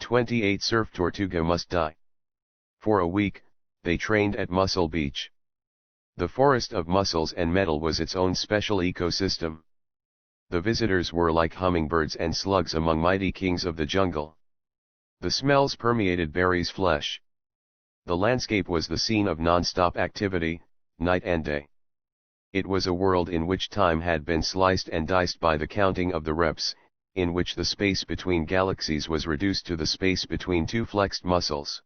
28 Surf Tortuga must die. For a week, they trained at Muscle Beach. The forest of mussels and metal was its own special ecosystem. The visitors were like hummingbirds and slugs among mighty kings of the jungle. The smells permeated Barry's flesh. The landscape was the scene of non-stop activity, night and day. It was a world in which time had been sliced and diced by the counting of the reps, in which the space between galaxies was reduced to the space between two flexed muscles.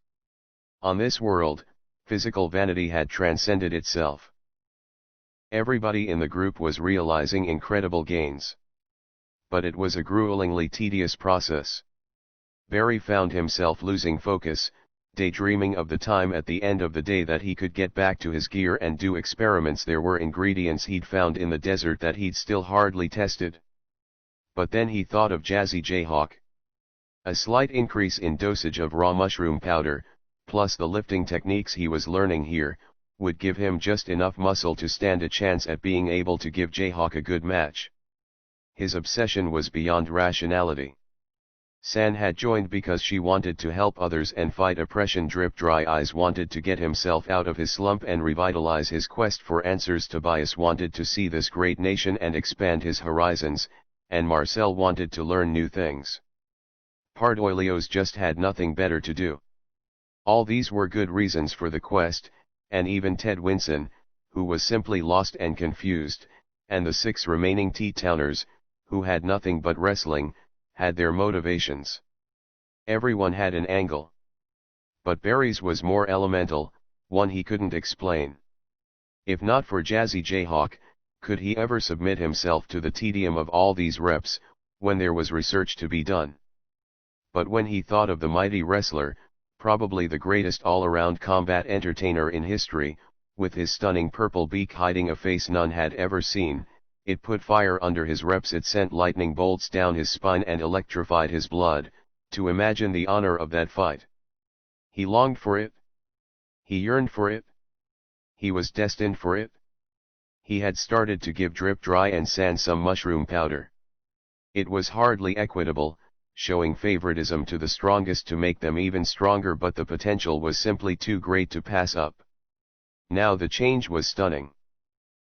On this world, physical vanity had transcended itself. Everybody in the group was realizing incredible gains. But it was a gruelingly tedious process. Barry found himself losing focus, daydreaming of the time at the end of the day that he could get back to his gear and do experiments. There were ingredients he'd found in the desert that he'd still hardly tested. But then he thought of Jazzy Jayhawk. A slight increase in dosage of raw mushroom powder, plus the lifting techniques he was learning here, would give him just enough muscle to stand a chance at being able to give Jayhawk a good match. His obsession was beyond rationality. San had joined because she wanted to help others and fight oppression. Drip Dry Eyes wanted to get himself out of his slump and revitalize his quest for answers. Tobias wanted to see this great nation and expand his horizons, and Marcel wanted to learn new things. Pardoilios just had nothing better to do. All these were good reasons for the quest, and even Ted Winson, who was simply lost and confused, and the 6 remaining T-Towners, who had nothing but wrestling, had their motivations. Everyone had an angle. But Barry's was more elemental, one he couldn't explain. If not for Jazzy Jayhawk, could he ever submit himself to the tedium of all these reps, when there was research to be done? But when he thought of the mighty wrestler, probably the greatest all-around combat entertainer in history, with his stunning purple beak hiding a face none had ever seen, it put fire under his reps. It sent lightning bolts down his spine and electrified his blood, to imagine the honor of that fight. He longed for it. He yearned for it. He was destined for it. He had started to give Drip Dry and San some mushroom powder. It was hardly equitable, showing favoritism to the strongest to make them even stronger, but the potential was simply too great to pass up. Now the change was stunning.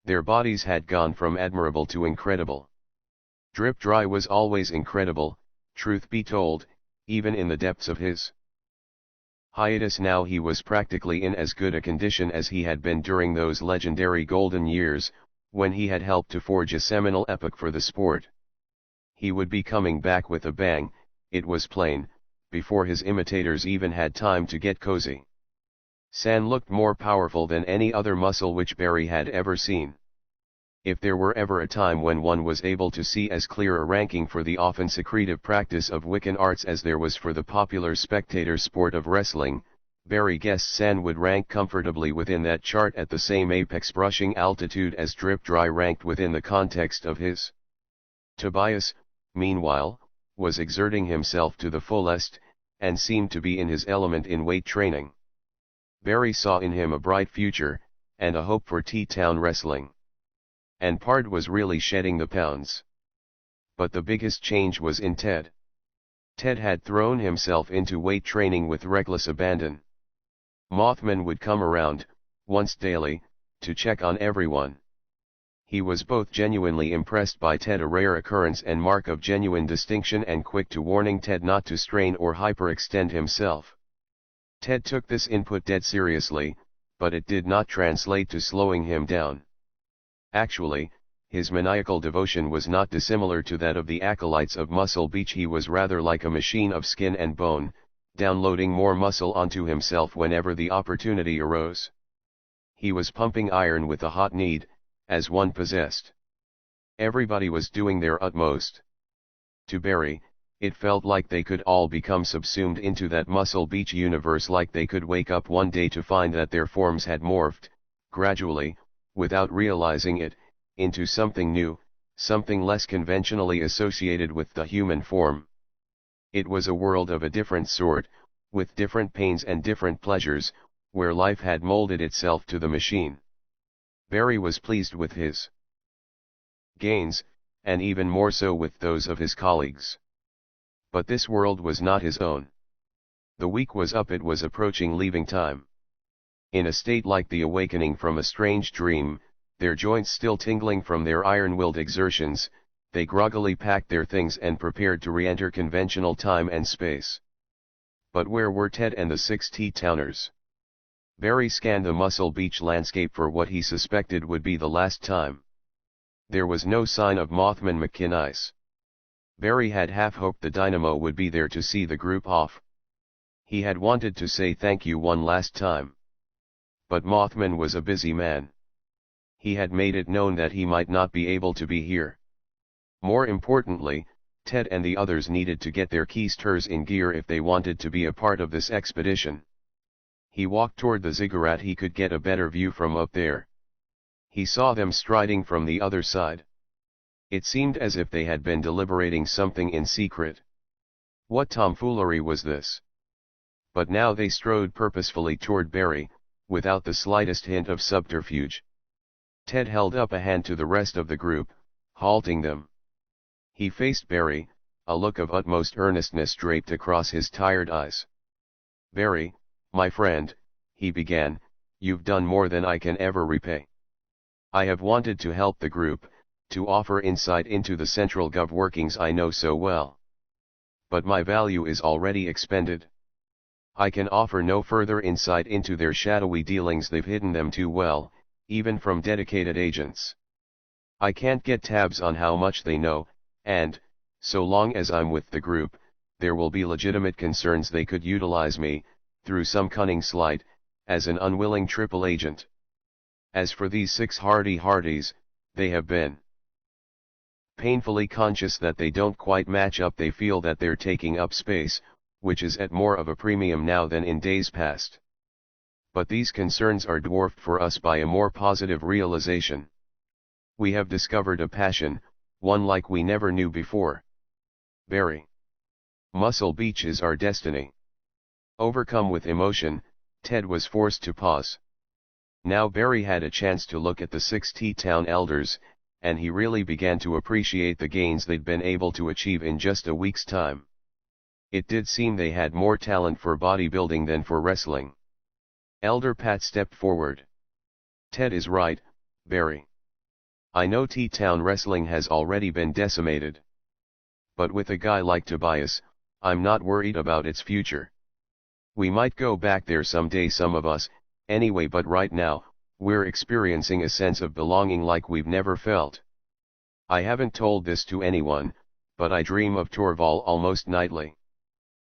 Their bodies had gone from admirable to incredible. Drip Dry was always incredible, truth be told, even in the depths of his hiatus. Now he was practically in as good a condition as he had been during those legendary golden years, when he had helped to forge a seminal epoch for the sport. He would be coming back with a bang, it was plain, before his imitators even had time to get cozy. San looked more powerful than any other muscle which Barry had ever seen. If there were ever a time when one was able to see as clear a ranking for the often secretive practice of Wiccan arts as there was for the popular spectator sport of wrestling, Barry guessed San would rank comfortably within that chart at the same apex-brushing altitude as Drip Dry ranked within the context of his. Tobias, meanwhile, was exerting himself to the fullest, and seemed to be in his element in weight training. Barry saw in him a bright future, and a hope for T-Town wrestling. And Pard was really shedding the pounds. But the biggest change was in Ted. Ted had thrown himself into weight training with reckless abandon. Mothman would come around, once daily, to check on everyone. He was both genuinely impressed by Ted, a rare occurrence and mark of genuine distinction, and quick to warning Ted not to strain or hyperextend himself. Ted took this input dead seriously, but it did not translate to slowing him down. Actually, his maniacal devotion was not dissimilar to that of the acolytes of Muscle Beach. He was rather like a machine of skin and bone, downloading more muscle onto himself whenever the opportunity arose. He was pumping iron with a hot need, as one possessed. Everybody was doing their utmost. To Barry, it felt like they could all become subsumed into that Muscle Beach universe, like they could wake up one day to find that their forms had morphed, gradually, without realizing it, into something new, something less conventionally associated with the human form. It was a world of a different sort, with different pains and different pleasures, where life had molded itself to the machine. Barry was pleased with his gains, and even more so with those of his colleagues. But this world was not his own. The week was up, it was approaching leaving time. In a state like the awakening from a strange dream, their joints still tingling from their iron-willed exertions, they groggily packed their things and prepared to re-enter conventional time and space. But where were Ted and the 6 T-Towners? Barry scanned the Muscle Beach landscape for what he suspected would be the last time. There was no sign of Mothman McInnes. Barry had half hoped the dynamo would be there to see the group off. He had wanted to say thank you one last time. But Mothman was a busy man. He had made it known that he might not be able to be here. More importantly, Ted and the others needed to get their keysters in gear if they wanted to be a part of this expedition. He walked toward the ziggurat. He could get a better view from up there. He saw them striding from the other side. It seemed as if they had been deliberating something in secret. What tomfoolery was this? But now they strode purposefully toward Barry, without the slightest hint of subterfuge. Ted held up a hand to the rest of the group, halting them. He faced Barry, a look of utmost earnestness draped across his tired eyes. "Barry, my friend," he began, "you've done more than I can ever repay. I have wanted to help the group, to offer insight into the central gov workings I know so well. But my value is already expended. I can offer no further insight into their shadowy dealings. They've hidden them too well, even from dedicated agents. I can't get tabs on how much they know, and, so long as I'm with the group, there will be legitimate concerns they could utilize me, through some cunning sleight, as an unwilling triple agent. As for these 6 hardies, they have been painfully conscious that they don't quite match up. They feel that they're taking up space, which is at more of a premium now than in days past. But these concerns are dwarfed for us by a more positive realization. We have discovered a passion, one like we never knew before. Barry. Muscle Beach is our destiny." Overcome with emotion, Ted was forced to pause. Now Barry had a chance to look at the 6 T-Town elders, and he really began to appreciate the gains they'd been able to achieve in just a week's time. It did seem they had more talent for bodybuilding than for wrestling. Elder Pat stepped forward. "Ted is right, Barry. I know T-Town wrestling has already been decimated. But with a guy like Tobias, I'm not worried about its future. We might go back there someday, some of us, anyway, but right now, we're experiencing a sense of belonging like we've never felt. I haven't told this to anyone, but I dream of Torval almost nightly.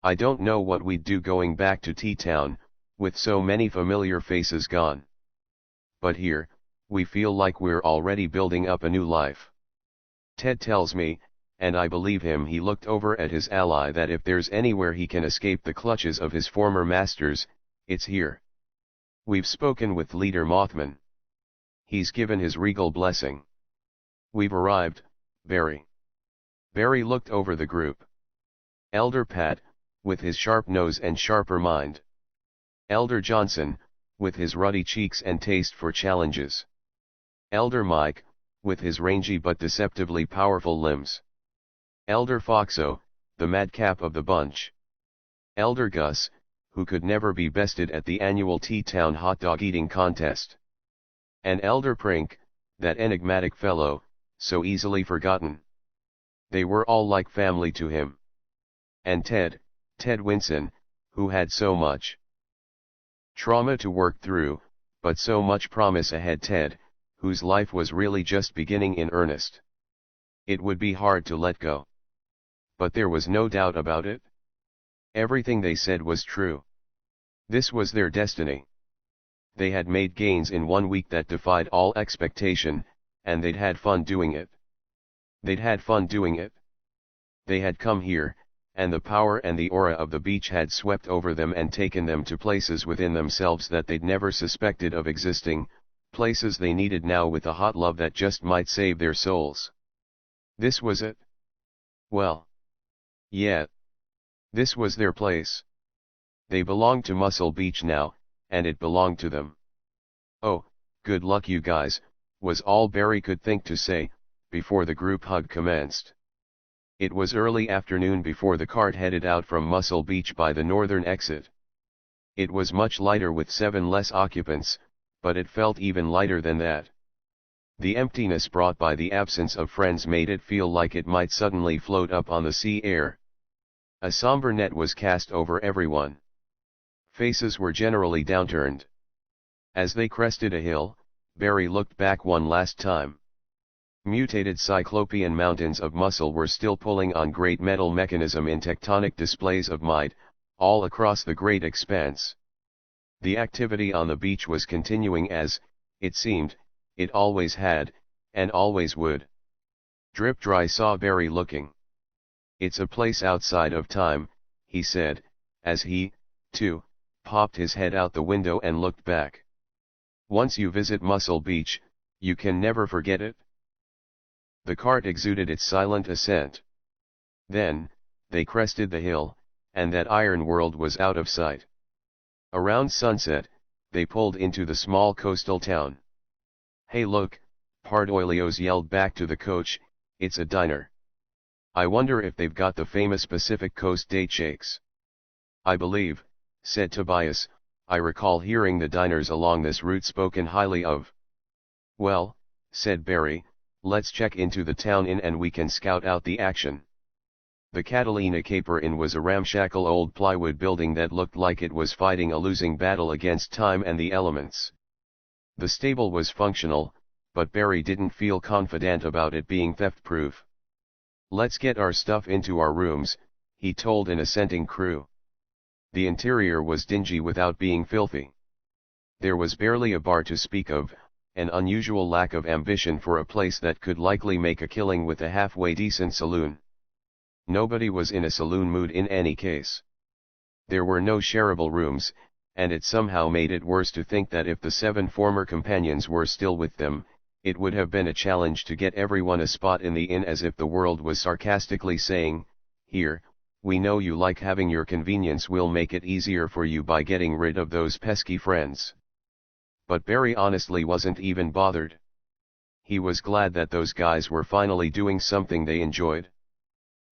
I don't know what we'd do going back to T-Town, with so many familiar faces gone. But here, we feel like we're already building up a new life. Ted tells me, and I believe him," he looked over at his ally, "that if there's anywhere he can escape the clutches of his former masters, it's here. We've spoken with Leader Mothman. He's given his regal blessing. We've arrived, Barry." Barry looked over the group. Elder Pat, with his sharp nose and sharper mind. Elder Johnson, with his ruddy cheeks and taste for challenges. Elder Mike, with his rangy but deceptively powerful limbs. Elder Foxo, the madcap of the bunch. Elder Gus, who could never be bested at the annual T-Town hot dog eating contest. And Elder Prink, that enigmatic fellow, so easily forgotten. They were all like family to him. And Ted Winson, who had so much trauma to work through, but so much promise ahead. Ted, whose life was really just beginning in earnest. It would be hard to let go. But there was no doubt about it. Everything they said was true. This was their destiny. They had made gains in 1 week that defied all expectation, and they'd had fun doing it. They'd had fun doing it. They had come here, and the power and the aura of the beach had swept over them and taken them to places within themselves that they'd never suspected of existing, places they needed now with a hot love that just might save their souls. This was it. Well. Yeah. This was their place. They belonged to Muscle Beach now, and it belonged to them. "Oh, good luck you guys," was all Barry could think to say, before the group hug commenced. It was early afternoon before the cart headed out from Muscle Beach by the northern exit. It was much lighter with 7 less occupants, but it felt even lighter than that. The emptiness brought by the absence of friends made it feel like it might suddenly float up on the sea air. A somber net was cast over everyone. Faces were generally downturned. As they crested a hill, Barry looked back one last time. Mutated cyclopean mountains of muscle were still pulling on great metal mechanism in tectonic displays of might, all across the great expanse. The activity on the beach was continuing as, it seemed, it always had, and always would. Drip Dry saw Barry looking. "It's a place outside of time," he said, as he, too, popped his head out the window and looked back. "Once you visit Muscle Beach, you can never forget it." The cart exuded its silent assent. Then, they crested the hill, and that iron world was out of sight. Around sunset, they pulled into the small coastal town. "Hey look," Pardoilios yelled back to the coach, "it's a diner. I wonder if they've got the famous Pacific Coast date shakes." "I believe," said Tobias, "I recall hearing the diners along this route spoken highly of." "Well," said Barry, "let's check into the town inn and we can scout out the action." The Catalina Caper Inn was a ramshackle old plywood building that looked like it was fighting a losing battle against time and the elements. The stable was functional, but Barry didn't feel confident about it being theft-proof. "Let's get our stuff into our rooms," he told an assenting crew. The interior was dingy without being filthy. There was barely a bar to speak of, an unusual lack of ambition for a place that could likely make a killing with a halfway decent saloon. Nobody was in a saloon mood in any case. There were no shareable rooms, and it somehow made it worse to think that if the 7 former companions were still with them, it would have been a challenge to get everyone a spot in the inn, as if the world was sarcastically saying, "Here, we know you like having your convenience, we'll make it easier for you by getting rid of those pesky friends." But Barry honestly wasn't even bothered. He was glad that those guys were finally doing something they enjoyed.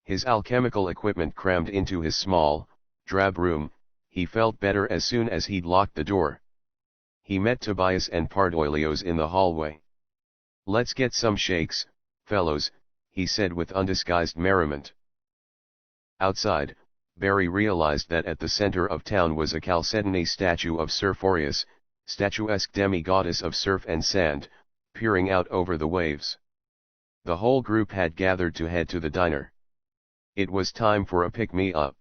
His alchemical equipment crammed into his small, drab room, he felt better as soon as he'd locked the door. He met Tobias and Pardoilios in the hallway. "Let's get some shakes, fellows," he said with undisguised merriment. Outside, Barry realized that at the center of town was a chalcedony statue of Sir Boreas, statuesque demi-goddess of surf and sand, peering out over the waves. The whole group had gathered to head to the diner. It was time for a pick-me-up.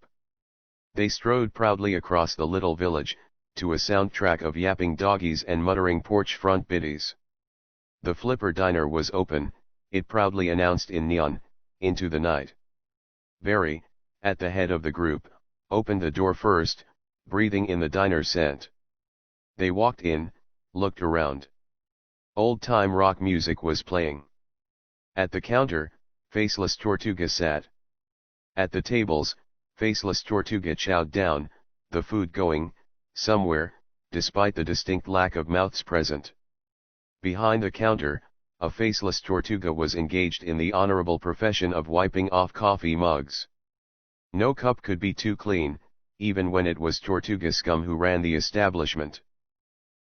They strode proudly across the little village, to a soundtrack of yapping doggies and muttering porch front biddies. The Flipper Diner was open, it proudly announced in neon, into the night. Barry, at the head of the group, opened the door first, breathing in the diner scent. They walked in, looked around. Old-time rock music was playing. At the counter, faceless Tortuga sat. At the tables, faceless Tortuga chowed down, the food going, somewhere, despite the distinct lack of mouths present. Behind the counter, a faceless Tortuga was engaged in the honorable profession of wiping off coffee mugs. No cup could be too clean, even when it was Tortuga scum who ran the establishment.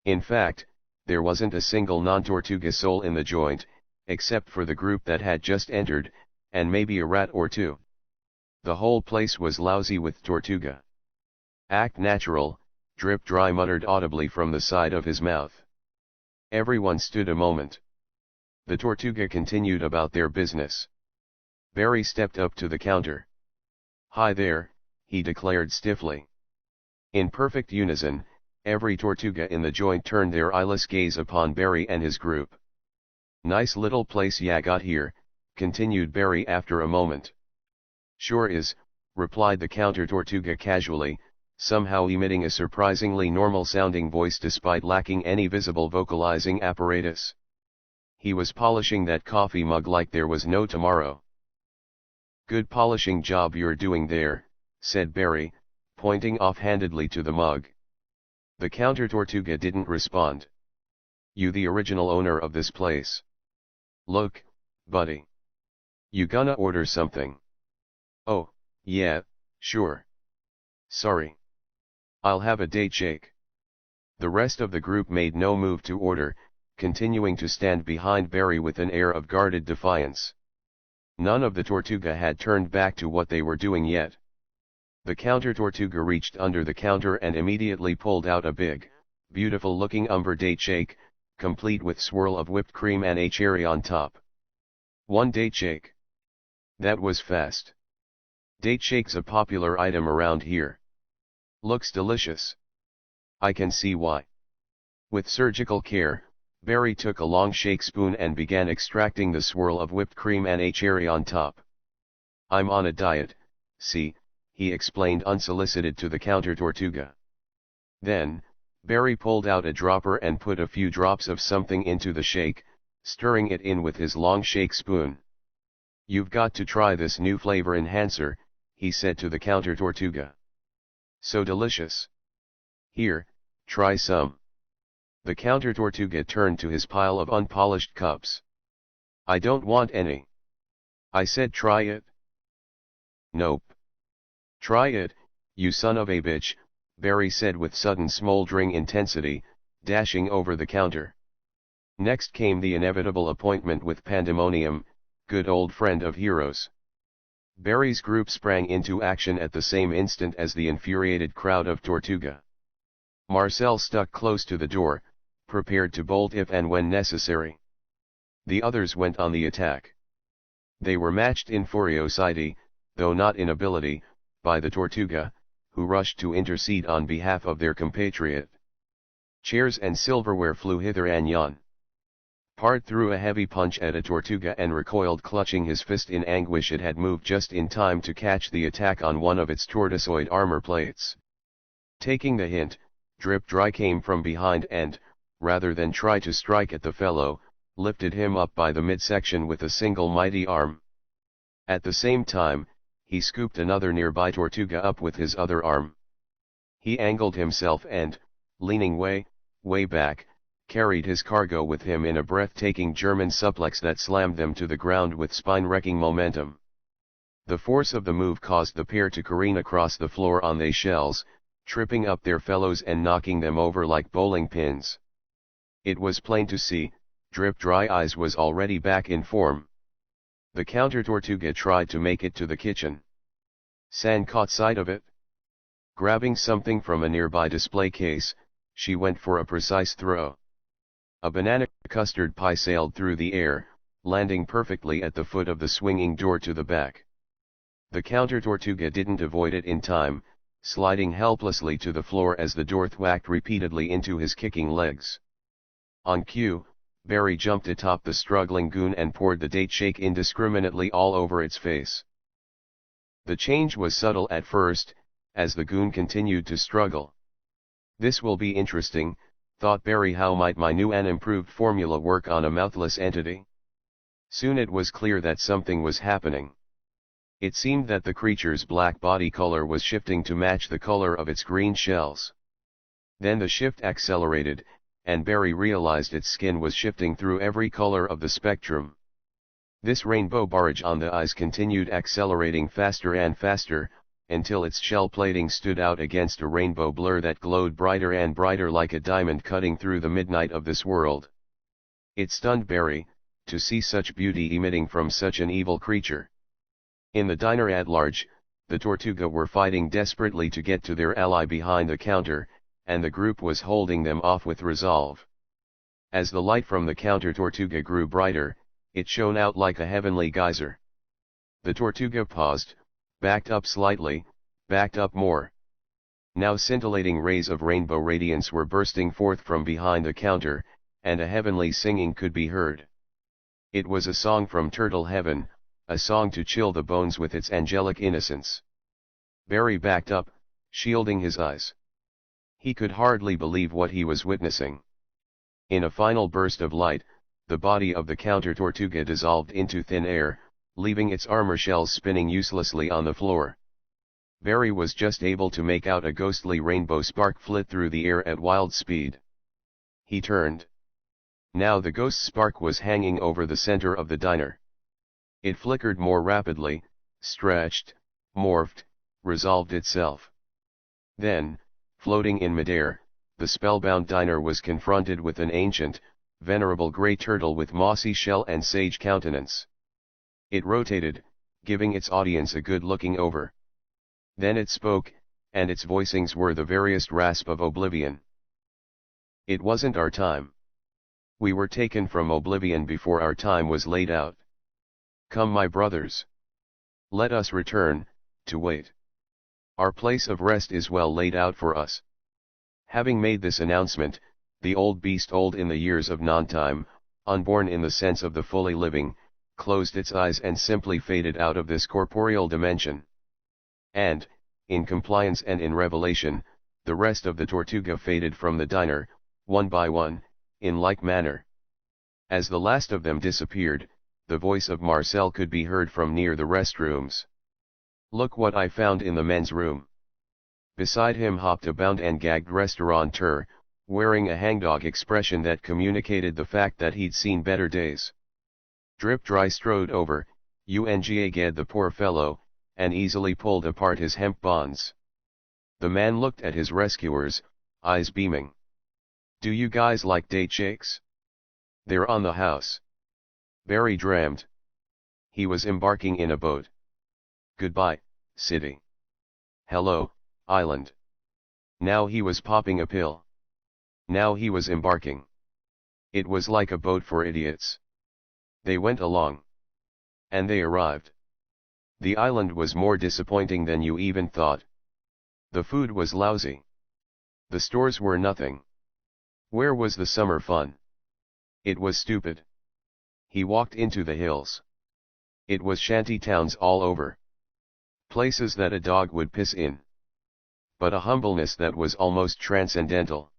In fact, there wasn't a single non-Tortuga soul in the joint, except for the group that had just entered, and maybe a rat or two. The whole place was lousy with Tortuga. "Act natural," Drip Dry muttered audibly from the side of his mouth. Everyone stood a moment. The Tortuga continued about their business. Barry stepped up to the counter. "Hi there," he declared stiffly. In perfect unison, every Tortuga in the joint turned their eyeless gaze upon Barry and his group. "Nice little place ya got here," continued Barry after a moment. "Sure is," replied the counter Tortuga casually, somehow emitting a surprisingly normal-sounding voice despite lacking any visible vocalizing apparatus. He was polishing that coffee mug like there was no tomorrow. "Good polishing job you're doing there," said Barry, pointing offhandedly to the mug. The counter Tortuga didn't respond. "You the original owner of this place? Look, buddy. You gonna order something?" Oh, yeah, sure. Sorry. I'll have a date shake. The rest of the group made no move to order, continuing to stand behind Barry with an air of guarded defiance. None of the Tortuga had turned back to what they were doing yet. The counter-Tortuga reached under the counter and immediately pulled out a big, beautiful-looking umber date shake, complete with swirl of whipped cream and a cherry on top. One date shake. That was fast. Date shake's a popular item around here. Looks delicious. I can see why. With surgical care, Barry took a long shake spoon and began extracting the swirl of whipped cream and a cherry on top. I'm on a diet, see, he explained unsolicited to the counter-Tortuga. Then, Barry pulled out a dropper and put a few drops of something into the shake, stirring it in with his long shake spoon. You've got to try this new flavor enhancer, he said to the counter-Tortuga. So delicious. Here, try some. The counter-Tortuga turned to his pile of unpolished cups. I don't want any. I said try it. Nope. Try it, you son of a bitch, Barry said with sudden smoldering intensity, dashing over the counter. Next came the inevitable appointment with Pandemonium, good old friend of heroes. Barry's group sprang into action at the same instant as the infuriated crowd of Tortuga. Marcel stuck close to the door, prepared to bolt if and when necessary. The others went on the attack. They were matched in furiosity, though not in ability, by the Tortuga, who rushed to intercede on behalf of their compatriot. Chairs and silverware flew hither and yon. Part threw a heavy punch at a Tortuga and recoiled, clutching his fist in anguish. It had moved just in time to catch the attack on one of its tortoisoid armor plates. Taking the hint, Drip Dry came from behind and, rather than try to strike at the fellow, lifted him up by the midsection with a single mighty arm. At the same time, he scooped another nearby Tortuga up with his other arm. He angled himself and, leaning way back, carried his cargo with him in a breathtaking German suplex that slammed them to the ground with spine-wrecking momentum. The force of the move caused the pair to careen across the floor on their shells, tripping up their fellows and knocking them over like bowling pins. It was plain to see, Drip Dry Eyes was already back in form. The counter-Tortuga tried to make it to the kitchen. San caught sight of it. Grabbing something from a nearby display case, she went for a precise throw. A banana custard pie sailed through the air, landing perfectly at the foot of the swinging door to the back. The counter-Tortuga didn't avoid it in time, sliding helplessly to the floor as the door thwacked repeatedly into his kicking legs. On cue, Barry jumped atop the struggling goon and poured the date shake indiscriminately all over its face. The change was subtle at first, as the goon continued to struggle. This will be interesting, thought Barry. How might my new and improved formula work on a mouthless entity? Soon it was clear that something was happening. It seemed that the creature's black body color was shifting to match the color of its green shells. Then the shift accelerated, and Barry realized its skin was shifting through every color of the spectrum. This rainbow barrage on the eyes continued accelerating faster and faster, until its shell plating stood out against a rainbow blur that glowed brighter and brighter like a diamond cutting through the midnight of this world. It stunned Barry, to see such beauty emitting from such an evil creature. In the diner at large, the Tortuga were fighting desperately to get to their ally behind the counter, and the group was holding them off with resolve. As the light from the counter-Tortuga grew brighter, it shone out like a heavenly geyser. The Tortuga paused, backed up slightly, backed up more. Now scintillating rays of rainbow radiance were bursting forth from behind the counter, and a heavenly singing could be heard. It was a song from Turtle Heaven, a song to chill the bones with its angelic innocence. Barry backed up, shielding his eyes. He could hardly believe what he was witnessing. In a final burst of light, the body of the counter-Tortuga dissolved into thin air, leaving its armor shells spinning uselessly on the floor. Barry was just able to make out a ghostly rainbow spark flit through the air at wild speed. He turned. Now the ghost spark was hanging over the center of the diner. It flickered more rapidly, stretched, morphed, resolved itself. Then, floating in midair, the spellbound diner was confronted with an ancient, venerable grey turtle with mossy shell and sage countenance. It rotated, giving its audience a good looking over. Then it spoke, and its voicings were the veriest rasp of oblivion. It wasn't our time. We were taken from oblivion before our time was laid out. Come, my brothers. Let us return, to wait. Our place of rest is well laid out for us. Having made this announcement, the old beast, old in the years of non-time, unborn in the sense of the fully living, closed its eyes and simply faded out of this corporeal dimension. And, in compliance and in revelation, the rest of the Tortuga faded from the diner, one by one, in like manner. As the last of them disappeared, the voice of Marcel could be heard from near the restrooms. Look what I found in the men's room. Beside him hopped a bound and gagged restaurateur, wearing a hangdog expression that communicated the fact that he'd seen better days. Drip Dry strode over, ungagged the poor fellow, and easily pulled apart his hemp bonds. The man looked at his rescuers, eyes beaming. Do you guys like date shakes? They're on the house. Barry drammed. He was embarking in a boat. Goodbye, city. Hello, island. Now he was popping a pill. Now he was embarking. It was like a boat for idiots. They went along. And they arrived. The island was more disappointing than you even thought. The food was lousy. The stores were nothing. Where was the summer fun? It was stupid. He walked into the hills. It was shanty towns all over. Places that a dog would piss in. But a humbleness that was almost transcendental.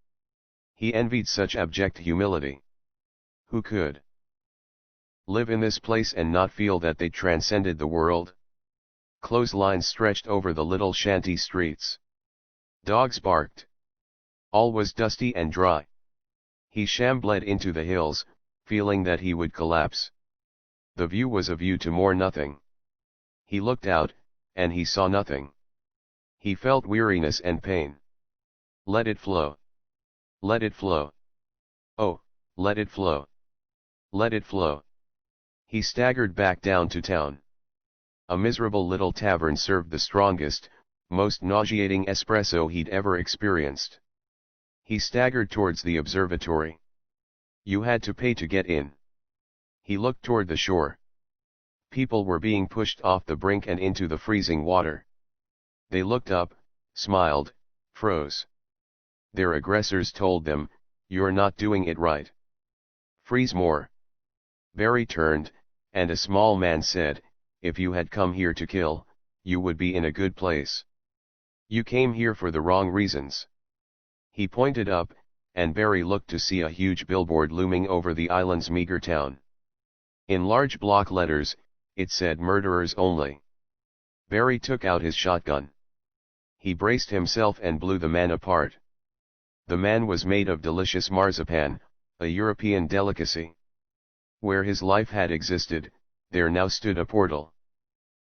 He envied such abject humility. Who could live in this place and not feel that they transcended the world? Clotheslines stretched over the little shanty streets. Dogs barked. All was dusty and dry. He shambled into the hills, feeling that he would collapse. The view was a view to more nothing. He looked out, and he saw nothing. He felt weariness and pain. Let it flow. Let it flow. Oh, let it flow. Let it flow. He staggered back down to town. A miserable little tavern served the strongest, most nauseating espresso he'd ever experienced. He staggered towards the observatory. You had to pay to get in. He looked toward the shore. People were being pushed off the brink and into the freezing water. They looked up, smiled, froze. Their aggressors told them, "You're not doing it right. Freeze more." Barry turned, and a small man said, "If you had come here to kill, you would be in a good place. You came here for the wrong reasons." He pointed up, and Barry looked to see a huge billboard looming over the island's meager town. In large block letters, it said "Murderers Only." Barry took out his shotgun. He braced himself and blew the man apart. The man was made of delicious marzipan, a European delicacy. Where his life had existed, there now stood a portal.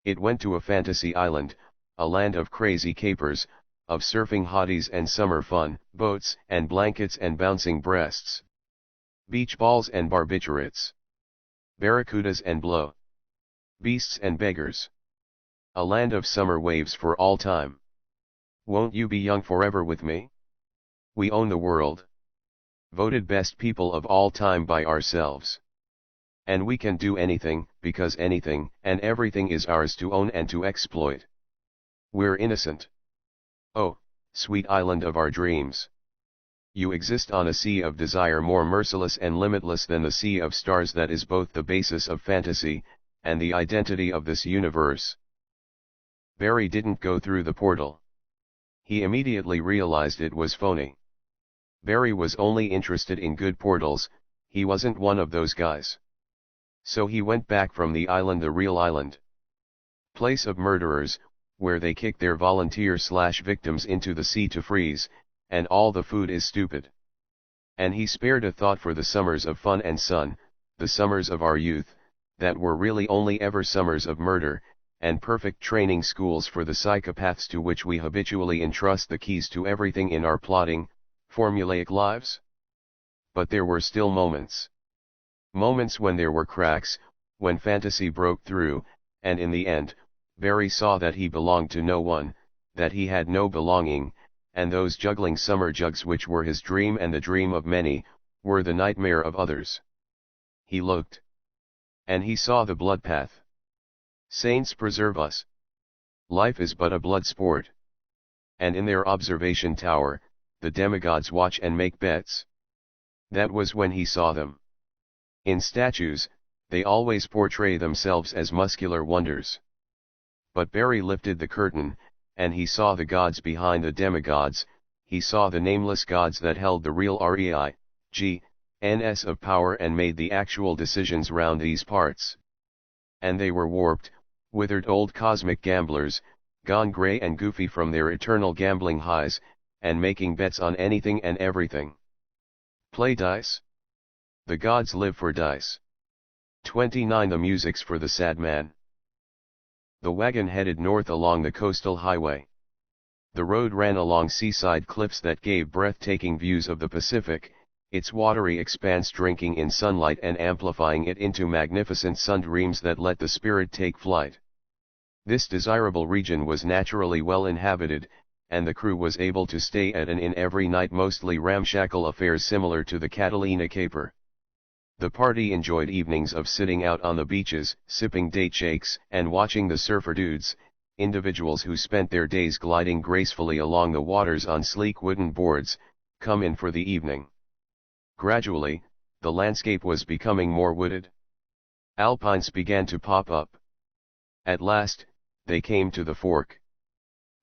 It went to a fantasy island, a land of crazy capers, of surfing hotties and summer fun, boats and blankets and bouncing breasts, beach balls and barbiturates, barracudas and blow, beasts and beggars. A land of summer waves for all time. Won't you be young forever with me? We own the world. Voted best people of all time by ourselves. And we can do anything, because anything and everything is ours to own and to exploit. We're innocent. Oh, sweet island of our dreams. You exist on a sea of desire more merciless and limitless than the sea of stars that is both the basis of fantasy, and the identity of this universe. Barry didn't go through the portal. He immediately realized it was phony. Barry was only interested in good portals, he wasn't one of those guys. So he went back from the island, the real island. Place of murderers, where they kick their volunteer/victims into the sea to freeze, and all the food is stupid. And he spared a thought for the summers of fun and sun, the summers of our youth, that were really only ever summers of murder, and perfect training schools for the psychopaths to which we habitually entrust the keys to everything in our plodding, formulaic lives? But there were still moments. Moments when there were cracks, when fantasy broke through, and in the end, Barry saw that he belonged to no one, that he had no belonging, and those juggling summer jugs which were his dream and the dream of many, were the nightmare of others. He looked. And he saw the blood path. Saints preserve us. Life is but a blood sport. And in their observation tower, the demigods watch and make bets. That was when he saw them. In statues, they always portray themselves as muscular wonders. But Barry lifted the curtain, and he saw the gods behind the demigods. He saw the nameless gods that held the real REIGNS of power and made the actual decisions round these parts. And they were warped, withered old cosmic gamblers, gone grey and goofy from their eternal gambling highs, and making bets on anything and everything. Play dice? The gods live for dice. 29 The music's for the Sadman. The wagon headed north along the coastal highway. The road ran along seaside cliffs that gave breathtaking views of the Pacific, its watery expanse drinking in sunlight and amplifying it into magnificent sundreams that let the spirit take flight. This desirable region was naturally well inhabited, and the crew was able to stay at an inn every night, mostly ramshackle affairs similar to the Catalina caper. The party enjoyed evenings of sitting out on the beaches, sipping date shakes, and watching the surfer dudes, individuals who spent their days gliding gracefully along the waters on sleek wooden boards, come in for the evening. Gradually, the landscape was becoming more wooded. Alpines began to pop up. At last, they came to the fork.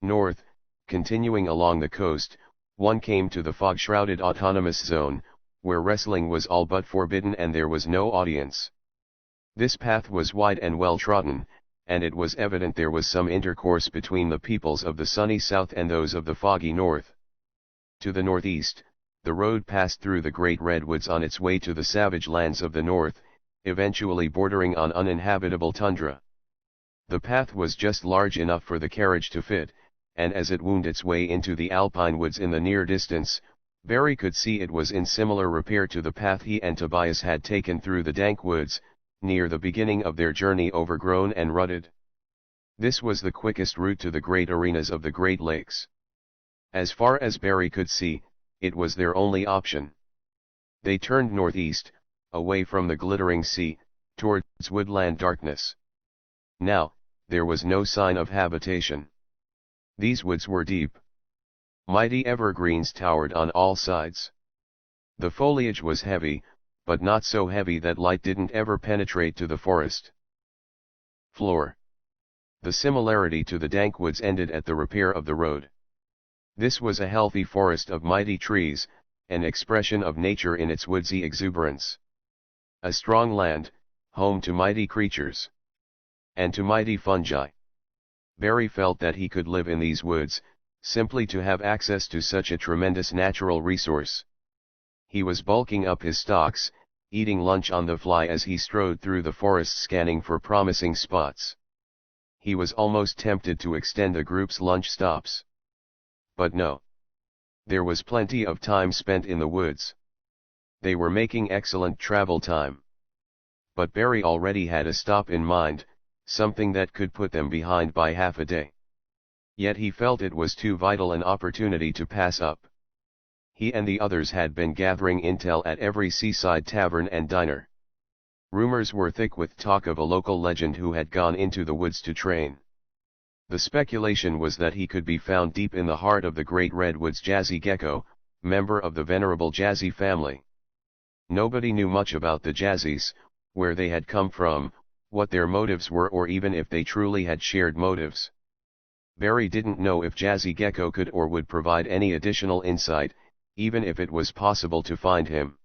North, continuing along the coast, one came to the fog-shrouded autonomous zone, where wrestling was all but forbidden and there was no audience. This path was wide and well-trodden, and it was evident there was some intercourse between the peoples of the sunny south and those of the foggy north. To the northeast, the road passed through the great redwoods on its way to the savage lands of the north, eventually bordering on uninhabitable tundra. The path was just large enough for the carriage to fit, and as it wound its way into the alpine woods in the near distance, Barry could see it was in similar repair to the path he and Tobias had taken through the dank woods, near the beginning of their journey, overgrown and rutted. This was the quickest route to the great arenas of the Great Lakes. As far as Barry could see, it was their only option. They turned northeast, away from the glittering sea, towards woodland darkness. Now, there was no sign of habitation. These woods were deep. Mighty evergreens towered on all sides. The foliage was heavy, but not so heavy that light didn't ever penetrate to the forest floor. The similarity to the dank woods ended at the repair of the road. This was a healthy forest of mighty trees, an expression of nature in its woodsy exuberance. A strong land, home to mighty creatures. And to mighty fungi. Barry felt that he could live in these woods, simply to have access to such a tremendous natural resource. He was bulking up his stocks, eating lunch on the fly as he strode through the forest scanning for promising spots. He was almost tempted to extend the group's lunch stops. But no. There was plenty of time spent in the woods. They were making excellent travel time. But Barry already had a stop in mind, something that could put them behind by half a day. Yet he felt it was too vital an opportunity to pass up. He and the others had been gathering intel at every seaside tavern and diner. Rumors were thick with talk of a local legend who had gone into the woods to train. The speculation was that he could be found deep in the heart of the great redwoods. Jazzy Gecko, member of the venerable Jazzy family. Nobody knew much about the Jazzys, where they had come from, what their motives were, or even if they truly had shared motives. Barry didn't know if Jazzy Gecko could or would provide any additional insight, even if it was possible to find him.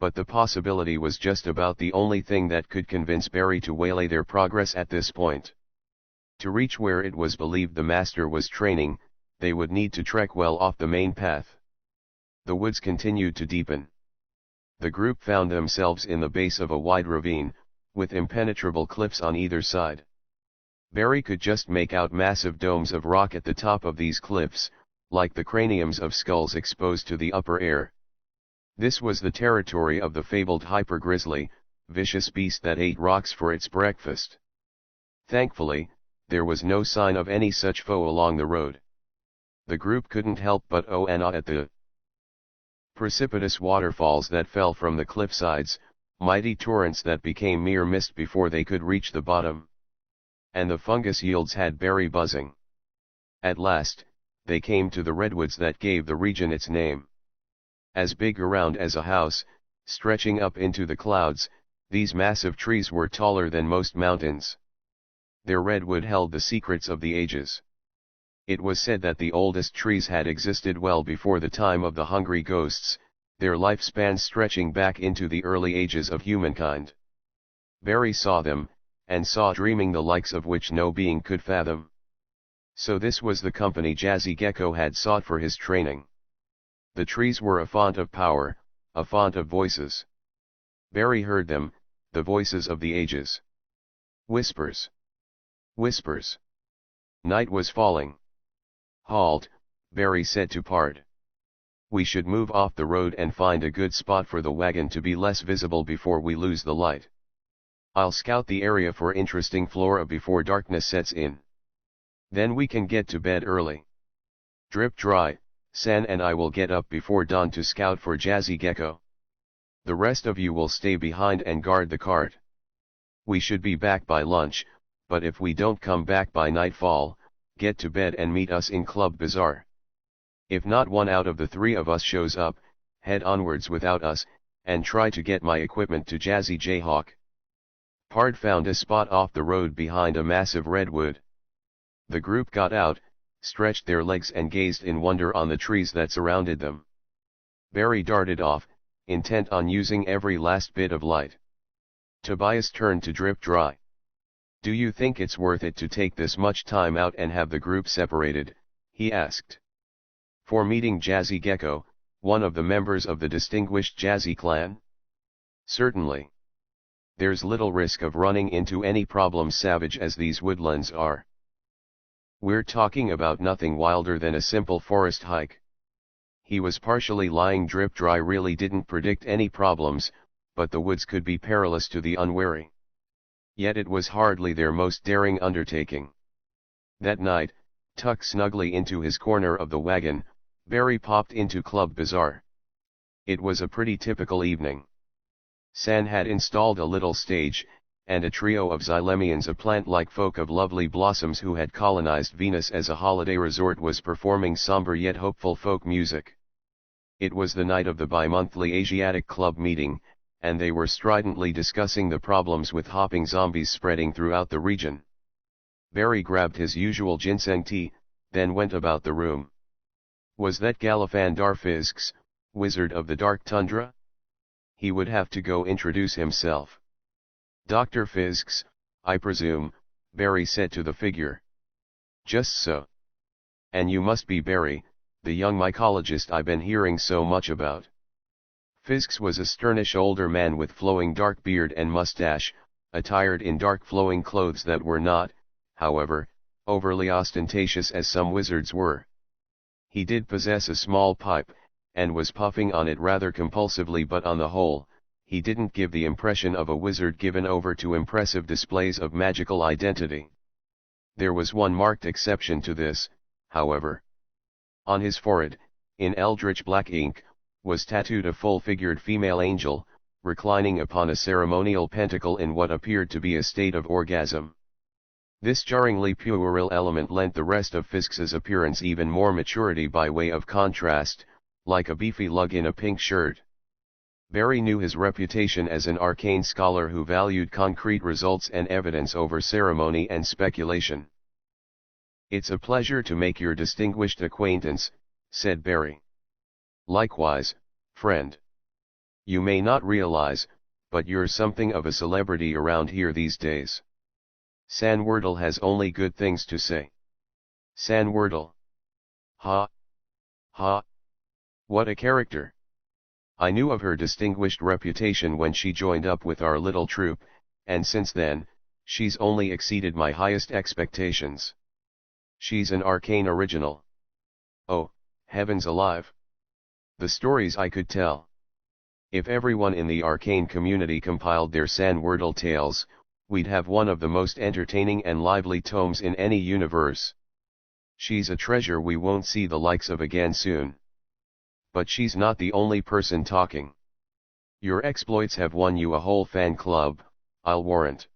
But the possibility was just about the only thing that could convince Barry to waylay their progress at this point. To reach where it was believed the master was training, they would need to trek well off the main path. The woods continued to deepen. The group found themselves in the base of a wide ravine, with impenetrable cliffs on either side. Barry could just make out massive domes of rock at the top of these cliffs, like the craniums of skulls exposed to the upper air. This was the territory of the fabled hyper-grizzly, vicious beast that ate rocks for its breakfast. Thankfully, there was no sign of any such foe along the road. The group couldn't help but oh and ah at the precipitous waterfalls that fell from the cliffsides, mighty torrents that became mere mist before they could reach the bottom. And the fungus yields had Barry buzzing. At last, they came to the redwoods that gave the region its name. As big around as a house, stretching up into the clouds, these massive trees were taller than most mountains. Their redwood held the secrets of the ages. It was said that the oldest trees had existed well before the time of the hungry ghosts, their lifespan stretching back into the early ages of humankind. Barry saw them, and saw dreaming the likes of which no being could fathom. So this was the company Jazzy Gecko had sought for his training. The trees were a font of power, a font of voices. Barry heard them, the voices of the ages. Whispers. Whispers. Night was falling. Halt, Barry said to Pard. We should move off the road and find a good spot for the wagon to be less visible before we lose the light. I'll scout the area for interesting flora before darkness sets in. Then we can get to bed early. Drip Dry, San and I will get up before dawn to scout for Jazzy Gecko. The rest of you will stay behind and guard the cart. We should be back by lunch, but if we don't come back by nightfall, get to bed and meet us in Club Bazaar. If not one out of the three of us shows up, head onwards without us, and try to get my equipment to Jazzy Jayhawk. Pard found a spot off the road behind a massive redwood. The group got out, stretched their legs and gazed in wonder on the trees that surrounded them. Barry darted off, intent on using every last bit of light. Tobias turned to Drip Dry. Do you think it's worth it to take this much time out and have the group separated? He asked. For meeting Jazzy Gecko, one of the members of the distinguished Jazzy clan? Certainly. There's little risk of running into any problems savage as these woodlands are. We're talking about nothing wilder than a simple forest hike. He was partially lying. Drip Dry really didn't predict any problems, but the woods could be perilous to the unwary. Yet it was hardly their most daring undertaking. That night, tucked snugly into his corner of the wagon, Barry popped into Club Bazaar. It was a pretty typical evening. San had installed a little stage, and a trio of Xylemians, a plant-like folk of lovely blossoms who had colonized Venus as a holiday resort, was performing somber yet hopeful folk music. It was the night of the bi-monthly Asiatic Club meeting, and they were stridently discussing the problems with hopping zombies spreading throughout the region. Barry grabbed his usual ginseng tea, then went about the room. Was that Galifandar Fisks, wizard of the Dark Tundra? He would have to go introduce himself. Dr. Fisks, I presume, Barry said to the figure. Just so. And you must be Barry, the young mycologist I've been hearing so much about. Fisks was a sternish older man with flowing dark beard and mustache, attired in dark flowing clothes that were not, however, overly ostentatious as some wizards were. He did possess a small pipe, and was puffing on it rather compulsively, but on the whole, he didn't give the impression of a wizard given over to impressive displays of magical identity. There was one marked exception to this, however. On his forehead, in eldritch black ink, was tattooed a full-figured female angel, reclining upon a ceremonial pentacle in what appeared to be a state of orgasm. This jarringly puerile element lent the rest of Fisks's appearance even more maturity by way of contrast, like a beefy lug in a pink shirt. Barry knew his reputation as an arcane scholar who valued concrete results and evidence over ceremony and speculation. It's a pleasure to make your distinguished acquaintance, said Barry. Likewise, friend. You may not realize, but you're something of a celebrity around here these days. San Wordle has only good things to say. San Wordle. Ha. Ha. What a character. I knew of her distinguished reputation when she joined up with our little troupe, and since then, She's only exceeded my highest expectations. She's an arcane original. Oh, heavens alive! The stories I could tell. If everyone in the arcane community compiled their San-Wordle tales, we'd have one of the most entertaining and lively tomes in any universe. She's a treasure we won't see the likes of again soon. But she's not the only person talking. Your exploits have won you a whole fan club, I'll warrant.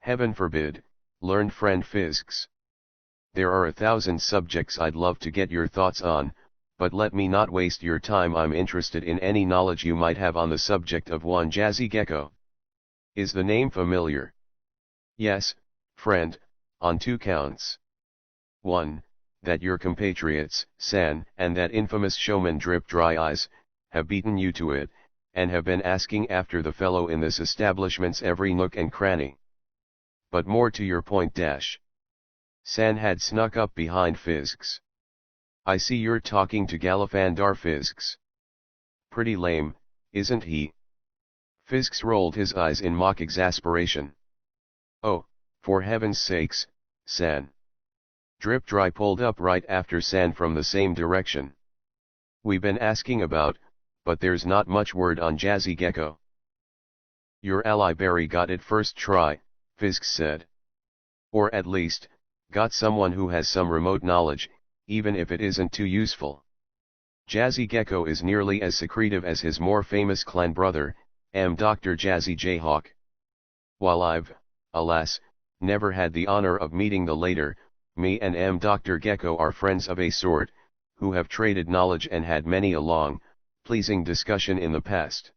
Heaven forbid, learned friend Fisks. There are 1,000 subjects I'd love to get your thoughts on, but let me not waste your time. I'm interested in any knowledge you might have on the subject of one Jazzy Gecko. Is the name familiar? Yes, friend, on 2 counts. 1, that your compatriots, San, and that infamous showman Drip Dry Eyes, have beaten you to it, and have been asking after the fellow in this establishment's every nook and cranny. But more to your point dash. San had snuck up behind Fisks. I see you're talking to Galifandar Fisks. Pretty lame, isn't he? Fisks rolled his eyes in mock exasperation. Oh, for heaven's sakes, San. Drip Dry pulled up right after San from the same direction. We've been asking about, but there's not much word on Jazzy Gecko. Your ally Barry got it first try, Fisks said. Or at least, got someone who has some remote knowledge, even if it isn't too useful. Jazzy Gecko is nearly as secretive as his more famous clan brother, Dr. Jazzy Jayhawk. While I've, alas, never had the honor of meeting the latter, me and Dr. Gecko are friends of a sort, who have traded knowledge and had many a long, pleasing discussion in the past.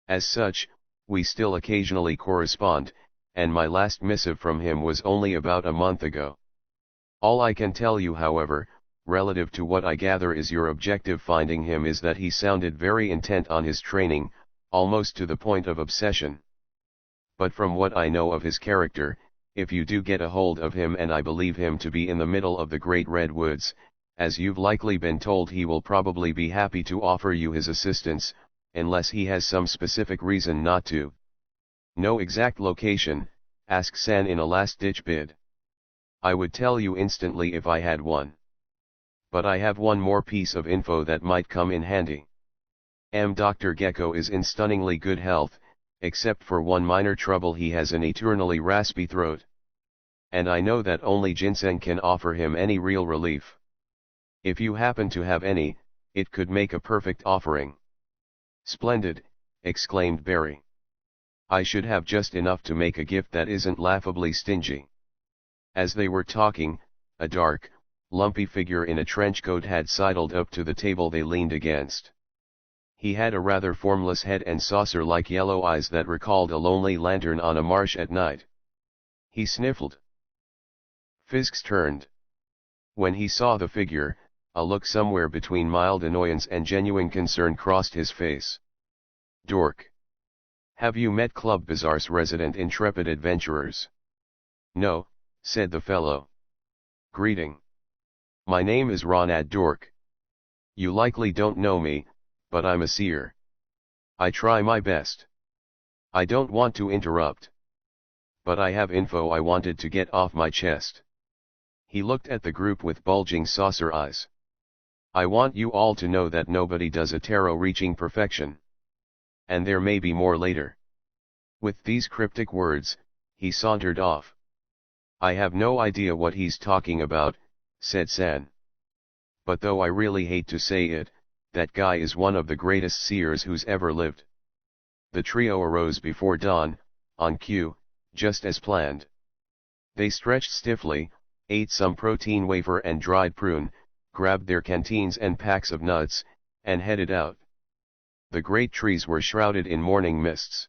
As such, we still occasionally correspond, and my last missive from him was only about a month ago. All I can tell you, however, relative to what I gather is your objective finding him, is that he sounded very intent on his training, almost to the point of obsession. But from what I know of his character, if you do get a hold of him, and I believe him to be in the middle of the Great Redwoods, as you've likely been told, he will probably be happy to offer you his assistance, unless he has some specific reason not to. No exact location, asked San in a last-ditch bid. I would tell you instantly if I had one. But I have one more piece of info that might come in handy. Dr. Gecko is in stunningly good health, except for one minor trouble: he has an eternally raspy throat. And I know that only ginseng can offer him any real relief. If you happen to have any, it could make a perfect offering. Splendid, exclaimed Barry. I should have just enough to make a gift that isn't laughably stingy. As they were talking, a dark, lumpy figure in a trenchcoat had sidled up to the table they leaned against. He had a rather formless head and saucer-like yellow eyes that recalled a lonely lantern on a marsh at night. He sniffled. Fisks turned. When he saw the figure, a look somewhere between mild annoyance and genuine concern crossed his face. Dork. Have you met Club Bazaar's resident intrepid adventurers? No, said the fellow. Greeting. My name is Ronad Dork. You likely don't know me, but I'm a seer. I try my best. I don't want to interrupt. But I have info I wanted to get off my chest. He looked at the group with bulging saucer eyes. I want you all to know that nobody does a tarot reaching perfection. And there may be more later. With these cryptic words, he sauntered off. I have no idea what he's talking about, said San. But though I really hate to say it, that guy is one of the greatest seers who's ever lived. The trio arose before dawn, on cue, just as planned. They stretched stiffly, ate some protein wafer and dried prune, grabbed their canteens and packs of nuts, and headed out. The great trees were shrouded in morning mists.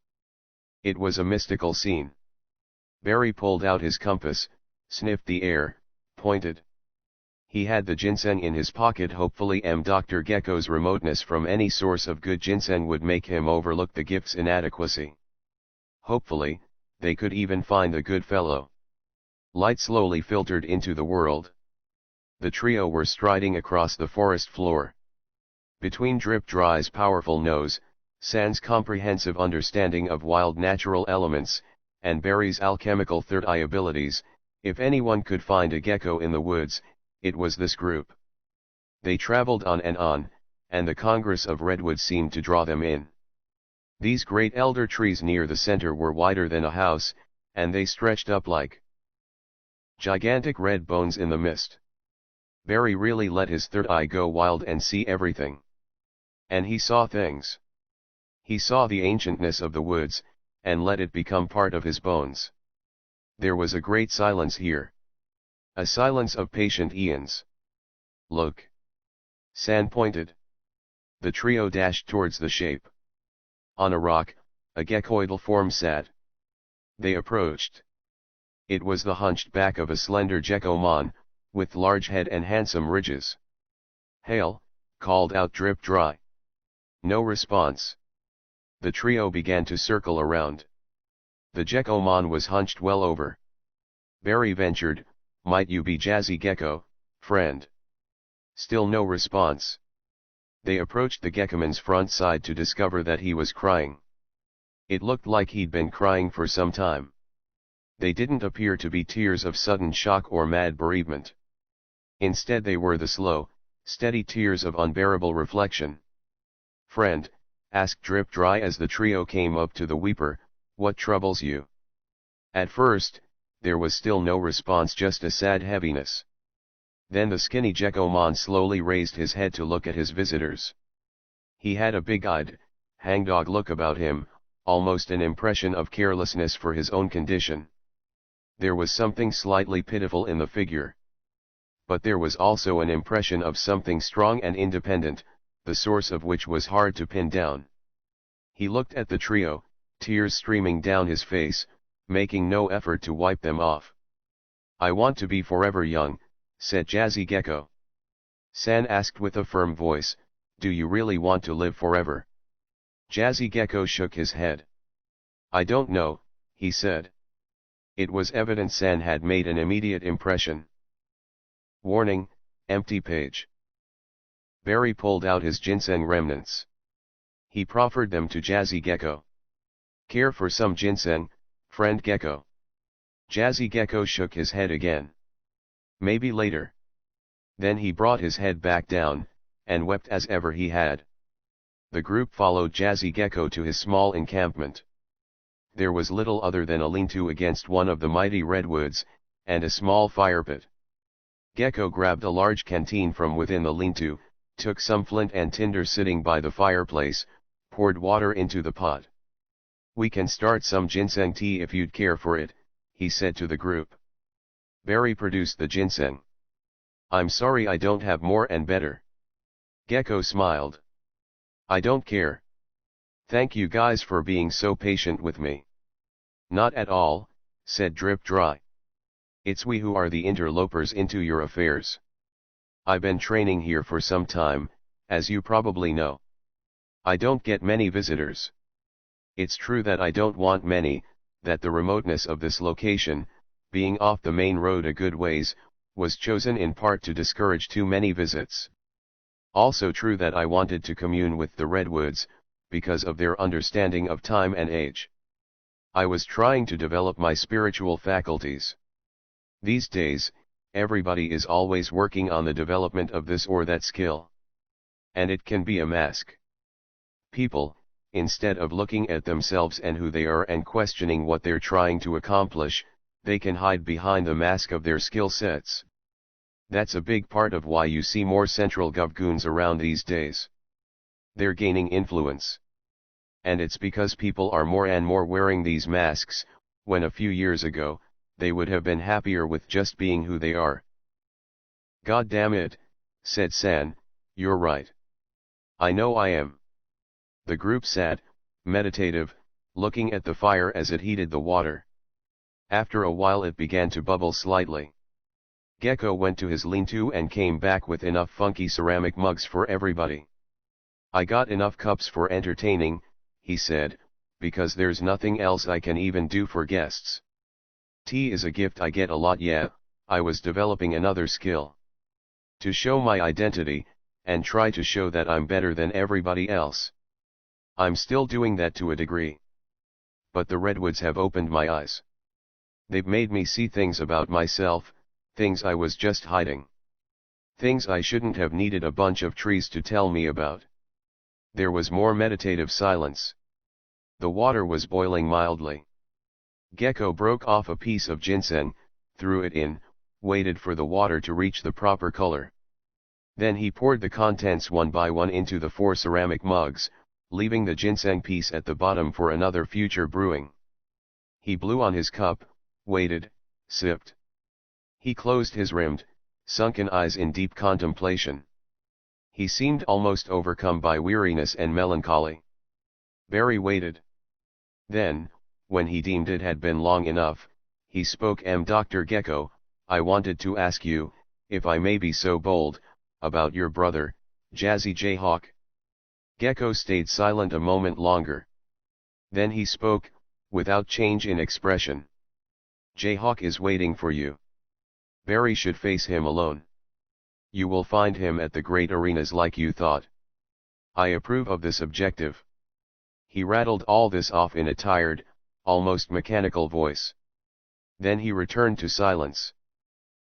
It was a mystical scene. Barry pulled out his compass, sniffed the air, pointed. He had the ginseng in his pocket. Hopefully Dr. Gecko's remoteness from any source of good ginseng would make him overlook the gift's inadequacy. Hopefully, they could even find the good fellow. Light slowly filtered into the world. The trio were striding across the forest floor. Between Drip Dry's powerful nose, San's comprehensive understanding of wild natural elements, and Barry's alchemical third eye abilities. If anyone could find a gecko in the woods, it was this group. They traveled on, and the Congress of Redwood seemed to draw them in. These great elder trees near the center were wider than a house, and they stretched up like gigantic red bones in the mist. Barry really let his third eye go wild and see everything. And he saw things. He saw the ancientness of the woods, and let it become part of his bones. There was a great silence here. A silence of patient eons. Look. San pointed. The trio dashed towards the shape. On a rock, a geckoidal form sat. They approached. It was the hunched back of a slender geckomon, with large head and handsome ridges. "Hail," called out Drip Dry. No response. The trio began to circle around. The geckomon was hunched well over. Barry ventured, "Might you be Jazzy Gecko, friend?" Still no response. They approached the geckoman's front side to discover that he was crying. It looked like he'd been crying for some time. They didn't appear to be tears of sudden shock or mad bereavement. Instead they were the slow, steady tears of unbearable reflection. "Friend," asked Drip Dry as the trio came up to the weeper, "what troubles you?" At first, there was still no response, just a sad heaviness. Then the skinny geckomon slowly raised his head to look at his visitors. He had a big-eyed, hangdog look about him, almost an impression of carelessness for his own condition. There was something slightly pitiful in the figure. But there was also an impression of something strong and independent, the source of which was hard to pin down. He looked at the trio, tears streaming down his face, making no effort to wipe them off. "I want to be forever young," said Jazzy Gecko. San asked with a firm voice, "Do you really want to live forever?" Jazzy Gecko shook his head. "I don't know," he said. It was evident San had made an immediate impression. Warning, empty page. Barry pulled out his ginseng remnants. He proffered them to Jazzy Gecko. "Care for some ginseng, friend Gecko?" Jazzy Gecko shook his head again. "Maybe later." Then he brought his head back down, and wept as ever he had. The group followed Jazzy Gecko to his small encampment. There was little other than a lean-to against one of the mighty redwoods, and a small fire pit. Gecko grabbed a large canteen from within the lean-to, took some flint and tinder sitting by the fireplace, poured water into the pot. "We can start some ginseng tea if you'd care for it," he said to the group. Barry produced the ginseng. "I'm sorry I don't have more and better." Gecko smiled. "I don't care. Thank you guys for being so patient with me." "Not at all," said Drip Dry. "It's we who are the interlopers into your affairs. I've been training here for some time, as you probably know. I don't get many visitors. It's true that I don't want many, that the remoteness of this location, being off the main road a good ways, was chosen in part to discourage too many visits. Also true that I wanted to commune with the redwoods, because of their understanding of time and age. I was trying to develop my spiritual faculties. These days, everybody is always working on the development of this or that skill. And it can be a mask. People, instead of looking at themselves and who they are and questioning what they're trying to accomplish, they can hide behind the mask of their skill sets. That's a big part of why you see more central gov goons around these days. They're gaining influence. And it's because people are more and more wearing these masks, when a few years ago, they would have been happier with just being who they are." "God damn it," said San, "you're right. I know I am." The group sat, meditative, looking at the fire as it heated the water. After a while it began to bubble slightly. Gecko went to his lean-to and came back with enough funky ceramic mugs for everybody. "I got enough cups for entertaining," he said, "because there's nothing else I can even do for guests. Tea is a gift I get a lot. Yeah, I was developing another skill. To show my identity, and try to show that I'm better than everybody else. I'm still doing that to a degree. but the redwoods have opened my eyes. They've made me see things about myself, things I was just hiding. Things I shouldn't have needed a bunch of trees to tell me about. There was more meditative silence. The water was boiling mildly. Gecko broke off a piece of ginseng, threw it in, waited for the water to reach the proper color. Then he poured the contents one by one into the 4 ceramic mugs, leaving the ginseng piece at the bottom for another future brewing. He blew on his cup, waited, sipped. He closed his rimmed, sunken eyes in deep contemplation. He seemed almost overcome by weariness and melancholy. Barry waited. Then, when he deemed it had been long enough, he spoke. Dr. Gecko, I wanted to ask you, if I may be so bold, about your brother, Jazzy Jayhawk. Gecko stayed silent a moment longer. Then he spoke, without change in expression. Jayhawk is waiting for you. Barry should face him alone. You will find him at the great arenas like you thought. I approve of this objective. He rattled all this off in a tired, almost mechanical voice. Then he returned to silence.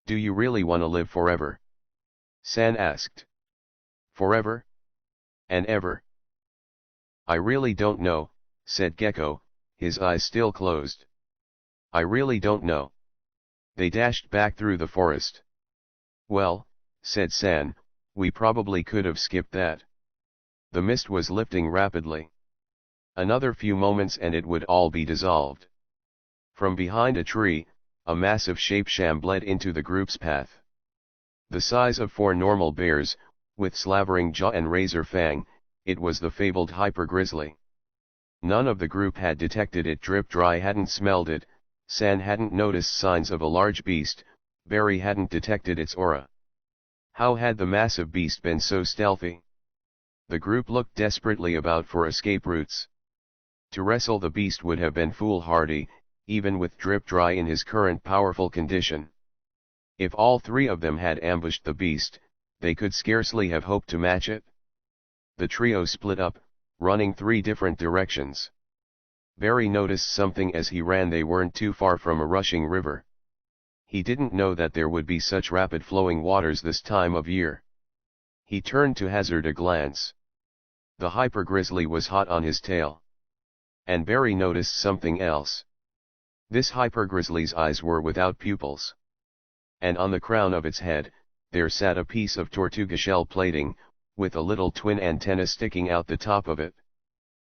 Do you really want to live forever? San asked. Forever? And ever? I really don't know, said Gecko, his eyes still closed. I really don't know. They dashed back through the forest. Well, said San, we probably could have skipped that. The mist was lifting rapidly. Another few moments and it would all be dissolved. From behind a tree, a massive shape shambled into the group's path. The size of 4 normal bears, with slavering jaw and razor fang, it was the fabled hyper grizzly. None of the group had detected it. Drip Dry hadn't smelled it, San hadn't noticed signs of a large beast, Barry hadn't detected its aura. How had the massive beast been so stealthy? The group looked desperately about for escape routes. To wrestle the beast would have been foolhardy, even with Drip Dry in his current powerful condition. If all 3 of them had ambushed the beast, they could scarcely have hoped to match it. The trio split up, running 3 different directions. Barry noticed something as he ran. They weren't too far from a rushing river. He didn't know that there would be such rapid flowing waters this time of year. He turned to hazard a glance. The hyper grizzly was hot on his tail. And Barry noticed something else. This hyper grizzly's eyes were without pupils. And on the crown of its head, there sat a piece of Tortuga shell plating, with a little twin antenna sticking out the top of it.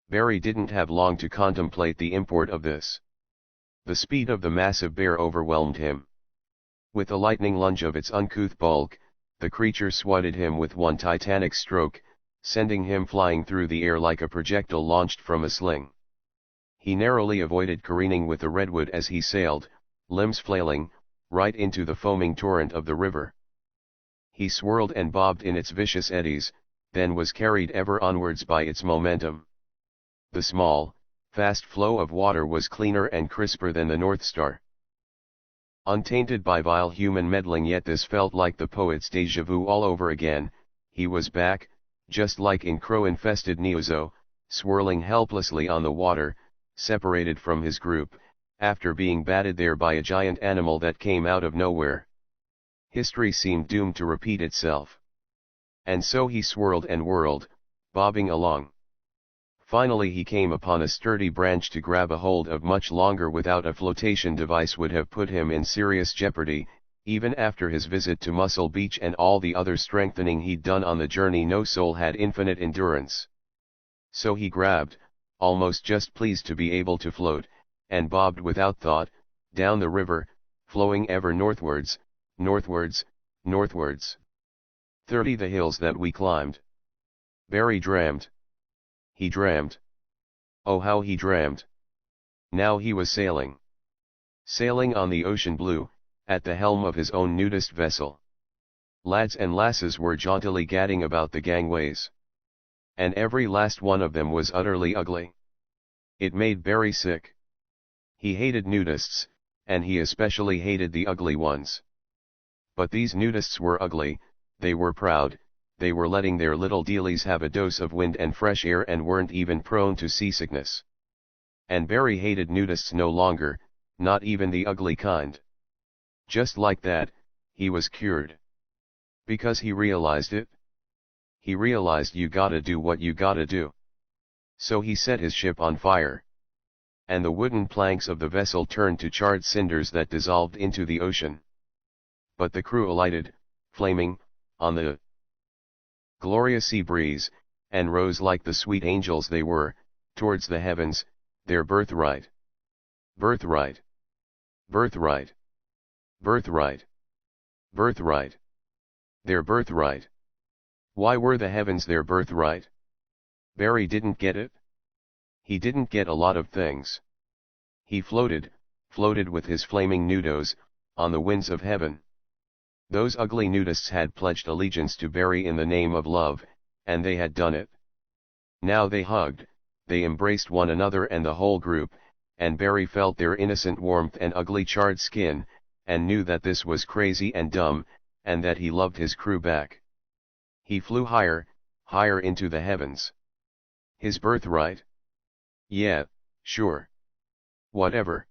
Barry didn't have long to contemplate the import of this. The speed of the massive bear overwhelmed him. With a lightning lunge of its uncouth bulk, the creature swatted him with one titanic stroke, sending him flying through the air like a projectile launched from a sling. He narrowly avoided careening with the redwood as he sailed, limbs flailing, right into the foaming torrent of the river. He swirled and bobbed in its vicious eddies, then was carried ever onwards by its momentum. The small, fast flow of water was cleaner and crisper than the North Star. Untainted by vile human meddling, yet this felt like the poet's déjà vu all over again. He was back, just like in crow-infested Neozo, swirling helplessly on the water, separated from his group, after being batted there by a giant animal that came out of nowhere. History seemed doomed to repeat itself. And so he swirled and whirled, bobbing along. Finally he came upon a sturdy branch to grab a hold of. Much longer without a flotation device would have put him in serious jeopardy, even after his visit to Muscle Beach and all the other strengthening he'd done on the journey. No soul had infinite endurance. So he grabbed, almost just pleased to be able to float, and bobbed without thought, down the river, flowing ever northwards, northwards, northwards. 30 the hills that we climbed. Barry dreamed. He dreamed. Oh how he dreamed. Now he was sailing. Sailing on the ocean blue, at the helm of his own nudist vessel. Lads and lasses were jauntily gadding about the gangways. And every last one of them was utterly ugly. It made Barry sick. He hated nudists, and he especially hated the ugly ones. But these nudists were ugly, they were proud, they were letting their little dealies have a dose of wind and fresh air and weren't even prone to seasickness. And Barry hated nudists no longer, not even the ugly kind. Just like that, he was cured. Because he realized it. He realized you gotta do what you gotta do. So he set his ship on fire. And the wooden planks of the vessel turned to charred cinders that dissolved into the ocean. But the crew alighted, flaming, on the glorious sea breeze, and rose like the sweet angels they were, towards the heavens, their birthright. Birthright. Birthright. Birthright. Birthright. Their birthright. Why were the heavens their birthright? Barry didn't get it. He didn't get a lot of things. He floated with his flaming nudos, on the winds of heaven. Those ugly nudists had pledged allegiance to Barry in the name of love, and they had done it. Now they hugged, they embraced one another and the whole group, and Barry felt their innocent warmth and ugly charred skin, and knew that this was crazy and dumb, and that he loved his crew back. He flew higher, higher into the heavens. His birthright? Yeah, sure. Whatever.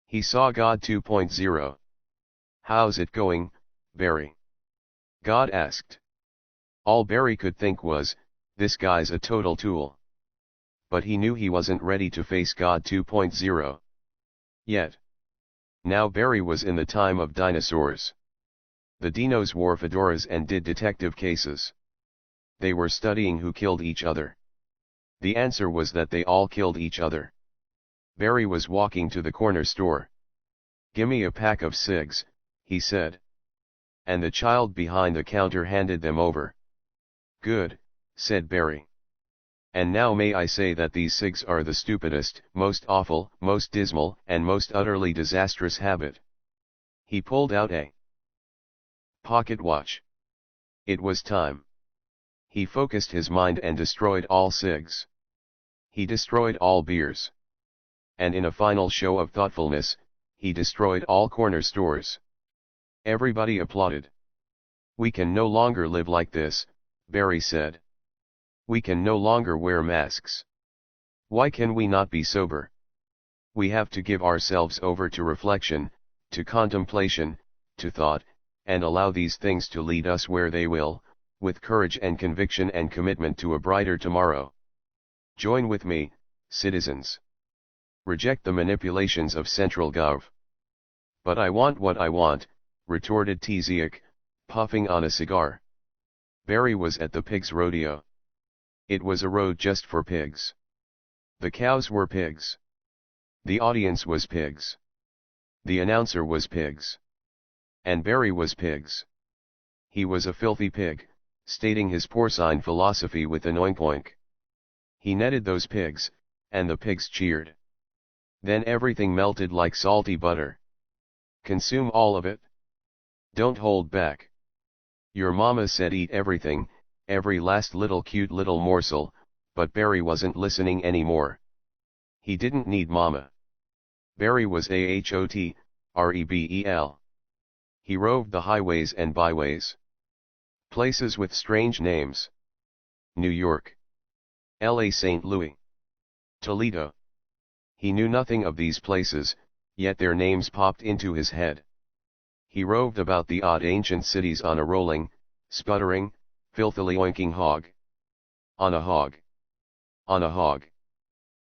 He saw God 2.0. How's it going, Barry? God asked. All Barry could think was, this guy's a total tool. But he knew he wasn't ready to face God 2.0. Yet. Now Barry was in the time of dinosaurs. The dinos wore fedoras and did detective cases. They were studying who killed each other. The answer was that they all killed each other. Barry was walking to the corner store. "Gimme a pack of cigs," he said. And the child behind the counter handed them over. "Good," said Barry. "And now may I say that these cigs are the stupidest, most awful, most dismal, and most utterly disastrous habit." He pulled out a pocket watch. It was time. He focused his mind and destroyed all cigs. He destroyed all beers. And in a final show of thoughtfulness, he destroyed all corner stores. Everybody applauded. "We can no longer live like this," Barry said. "We can no longer wear masks. Why can we not be sober? We have to give ourselves over to reflection, to contemplation, to thought, and allow these things to lead us where they will, with courage and conviction and commitment to a brighter tomorrow. Join with me, citizens. Reject the manipulations of Central Gov." "But I want what I want," retorted Jayhawk, puffing on a cigar. Barry was at the pigs' rodeo. It was a road just for pigs. The cows were pigs. The audience was pigs. The announcer was pigs. And Barry was pigs. He was a filthy pig, stating his porcine philosophy with an oink-oink. He netted those pigs, and the pigs cheered. Then everything melted like salty butter. Consume all of it. Don't hold back. Your mama said eat everything, every last little cute little morsel, but Barry wasn't listening anymore. He didn't need mama. Barry was a hot rebel. He roved the highways and byways. Places with strange names. New York. L.A. St. Louis. Toledo. He knew nothing of these places, yet their names popped into his head. He roved about the odd ancient cities on a rolling, sputtering, filthily oinking hog. On a hog. On a hog.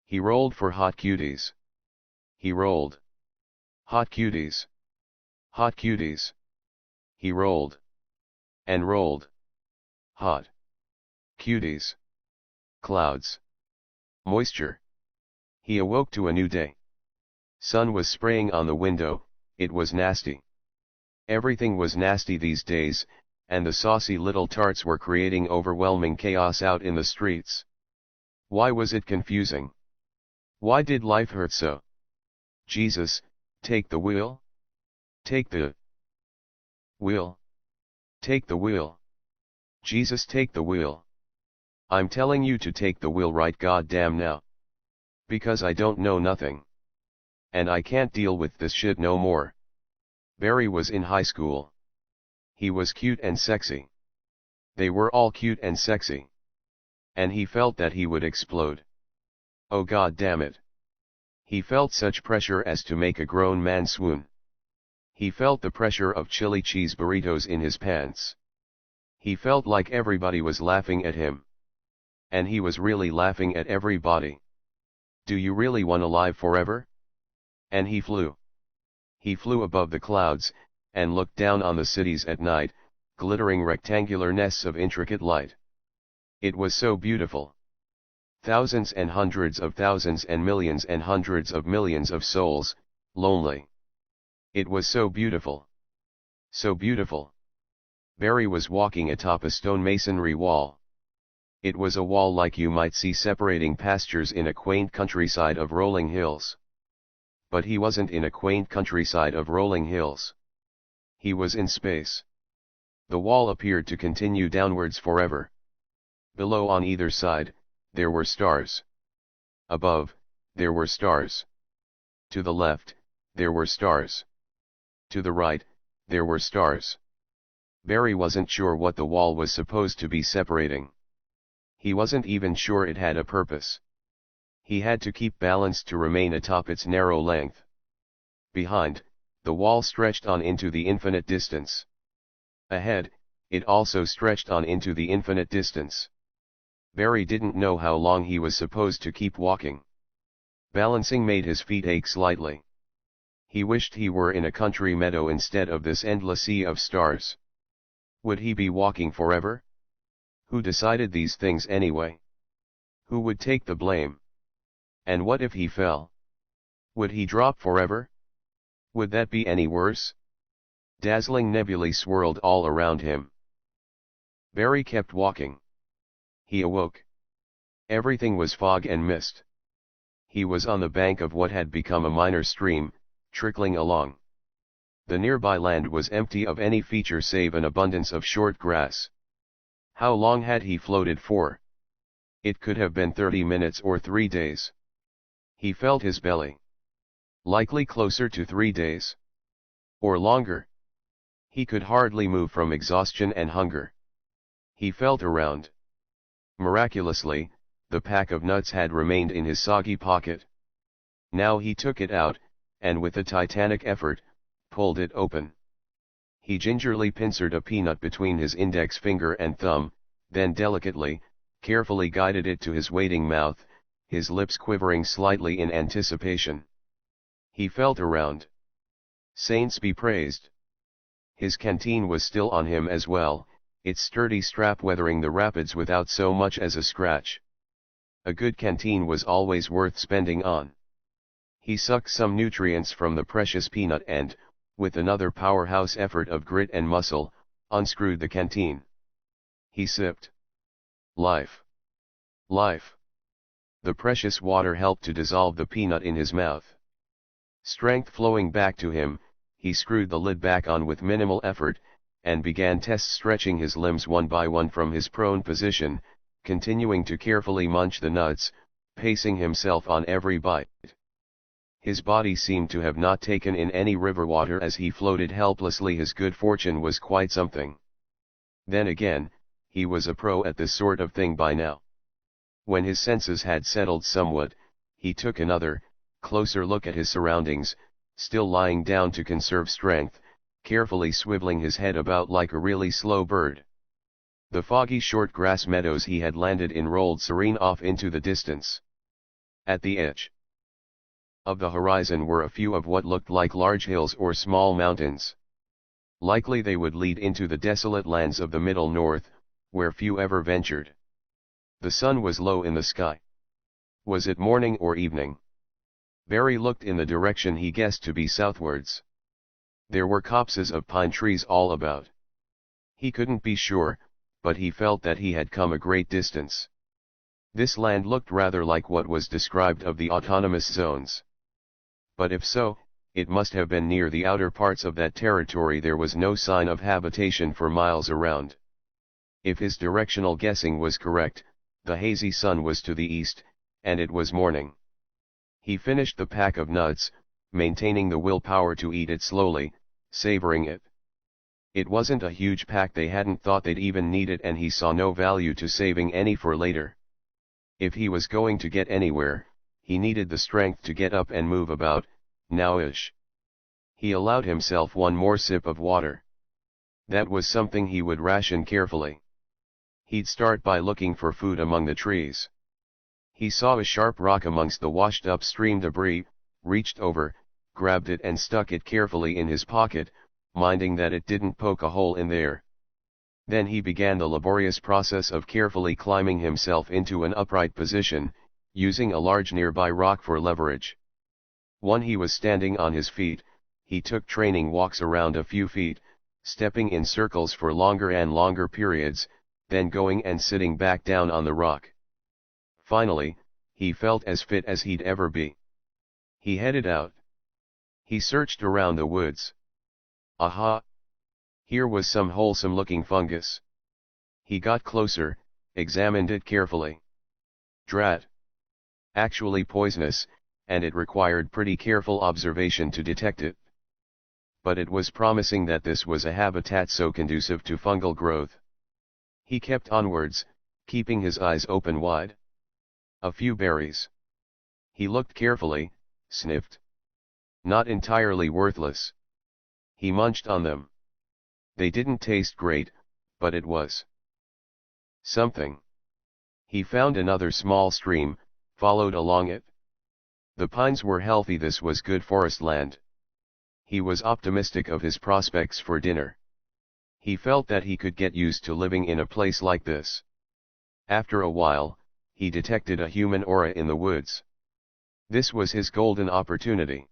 He rolled for hot cuties. He rolled. Hot cuties. Hot cuties. He rolled. And rolled. Hot. Cuties. Clouds. Moisture. He awoke to a new day. Sun was spraying on the window, it was nasty. Everything was nasty these days, and the saucy little tarts were creating overwhelming chaos out in the streets. Why was it confusing? Why did life hurt so? Jesus, take the wheel? Take the wheel. Take the wheel. Jesus, take the wheel. I'm telling you to take the wheel right goddamn now. Because I don't know nothing. And I can't deal with this shit no more. Barry was in high school. He was cute and sexy. They were all cute and sexy. And he felt that he would explode. Oh god damn it. He felt such pressure as to make a grown man swoon. He felt the pressure of chili cheese burritos in his pants. He felt like everybody was laughing at him. And he was really laughing at everybody. Do you really want to live forever? And he flew. He flew above the clouds, and looked down on the cities at night, glittering rectangular nests of intricate light. It was so beautiful. Thousands and hundreds of thousands and millions and hundreds of millions of souls, lonely. It was so beautiful. So beautiful. Barry was walking atop a stone masonry wall. It was a wall like you might see separating pastures in a quaint countryside of rolling hills. But he wasn't in a quaint countryside of rolling hills. He was in space. The wall appeared to continue downwards forever. Below on either side, there were stars. Above, there were stars. To the left, there were stars. To the right, there were stars. Barry wasn't sure what the wall was supposed to be separating. He wasn't even sure it had a purpose. He had to keep balance to remain atop its narrow length. Behind, the wall stretched on into the infinite distance. Ahead, it also stretched on into the infinite distance. Barry didn't know how long he was supposed to keep walking. Balancing made his feet ache slightly. He wished he were in a country meadow instead of this endless sea of stars. Would he be walking forever? Who decided these things anyway? Who would take the blame? And what if he fell? Would he drop forever? Would that be any worse? Dazzling nebulae swirled all around him. Barry kept walking. He awoke. Everything was fog and mist. He was on the bank of what had become a minor stream, trickling along. The nearby land was empty of any feature save an abundance of short grass. How long had he floated for? It could have been 30 minutes or 3 days. He felt his belly. Likely closer to 3 days. Or longer. He could hardly move from exhaustion and hunger. He felt around. Miraculously, the pack of nuts had remained in his soggy pocket. Now he took it out, and with a titanic effort, pulled it open. He gingerly pincered a peanut between his index finger and thumb, then delicately, carefully guided it to his waiting mouth, his lips quivering slightly in anticipation. He felt around. Saints be praised. His canteen was still on him as well, its sturdy strap weathering the rapids without so much as a scratch. A good canteen was always worth spending on. He sucked some nutrients from the precious peanut and, with another powerhouse effort of grit and muscle, unscrewed the canteen. He sipped. Life. Life. The precious water helped to dissolve the peanut in his mouth. Strength flowing back to him, he screwed the lid back on with minimal effort, and began test stretching his limbs one by one from his prone position, continuing to carefully munch the nuts, pacing himself on every bite. His body seemed to have not taken in any river water as he floated helplessly. His good fortune was quite something. Then again, he was a pro at this sort of thing by now. When his senses had settled somewhat, he took another, closer look at his surroundings, still lying down to conserve strength, carefully swiveling his head about like a really slow bird. The foggy short grass meadows he had landed in rolled serene off into the distance. At the edge of the horizon were a few of what looked like large hills or small mountains. Likely they would lead into the desolate lands of the Middle North, where few ever ventured. The sun was low in the sky. Was it morning or evening? Barry looked in the direction he guessed to be southwards. There were copses of pine trees all about. He couldn't be sure, but he felt that he had come a great distance. This land looked rather like what was described of the autonomous zones. But if so, it must have been near the outer parts of that territory. There was no sign of habitation for miles around. If his directional guessing was correct, the hazy sun was to the east, and it was morning. He finished the pack of nuts, maintaining the willpower to eat it slowly, savoring it. It wasn't a huge pack. They hadn't thought they'd even need it, and he saw no value to saving any for later. If he was going to get anywhere, he needed the strength to get up and move about, now-ish. He allowed himself one more sip of water. That was something he would ration carefully. He'd start by looking for food among the trees. He saw a sharp rock amongst the washed-up stream debris, reached over, grabbed it and stuck it carefully in his pocket, minding that it didn't poke a hole in there. Then he began the laborious process of carefully climbing himself into an upright position, using a large nearby rock for leverage. When he was standing on his feet, he took training walks around a few feet, stepping in circles for longer and longer periods, then going and sitting back down on the rock. Finally, he felt as fit as he'd ever be. He headed out. He searched around the woods. Aha! Here was some wholesome-looking fungus. He got closer, examined it carefully. Drat! Actually poisonous, and it required pretty careful observation to detect it. But it was promising that this was a habitat so conducive to fungal growth. He kept onwards, keeping his eyes open wide. A few berries. He looked carefully, sniffed. Not entirely worthless. He munched on them. They didn't taste great, but it was something. He found another small stream, followed along it. The pines were healthy, this was good forest land. He was optimistic of his prospects for dinner. He felt that he could get used to living in a place like this. After a while, he detected a human aura in the woods. This was his golden opportunity.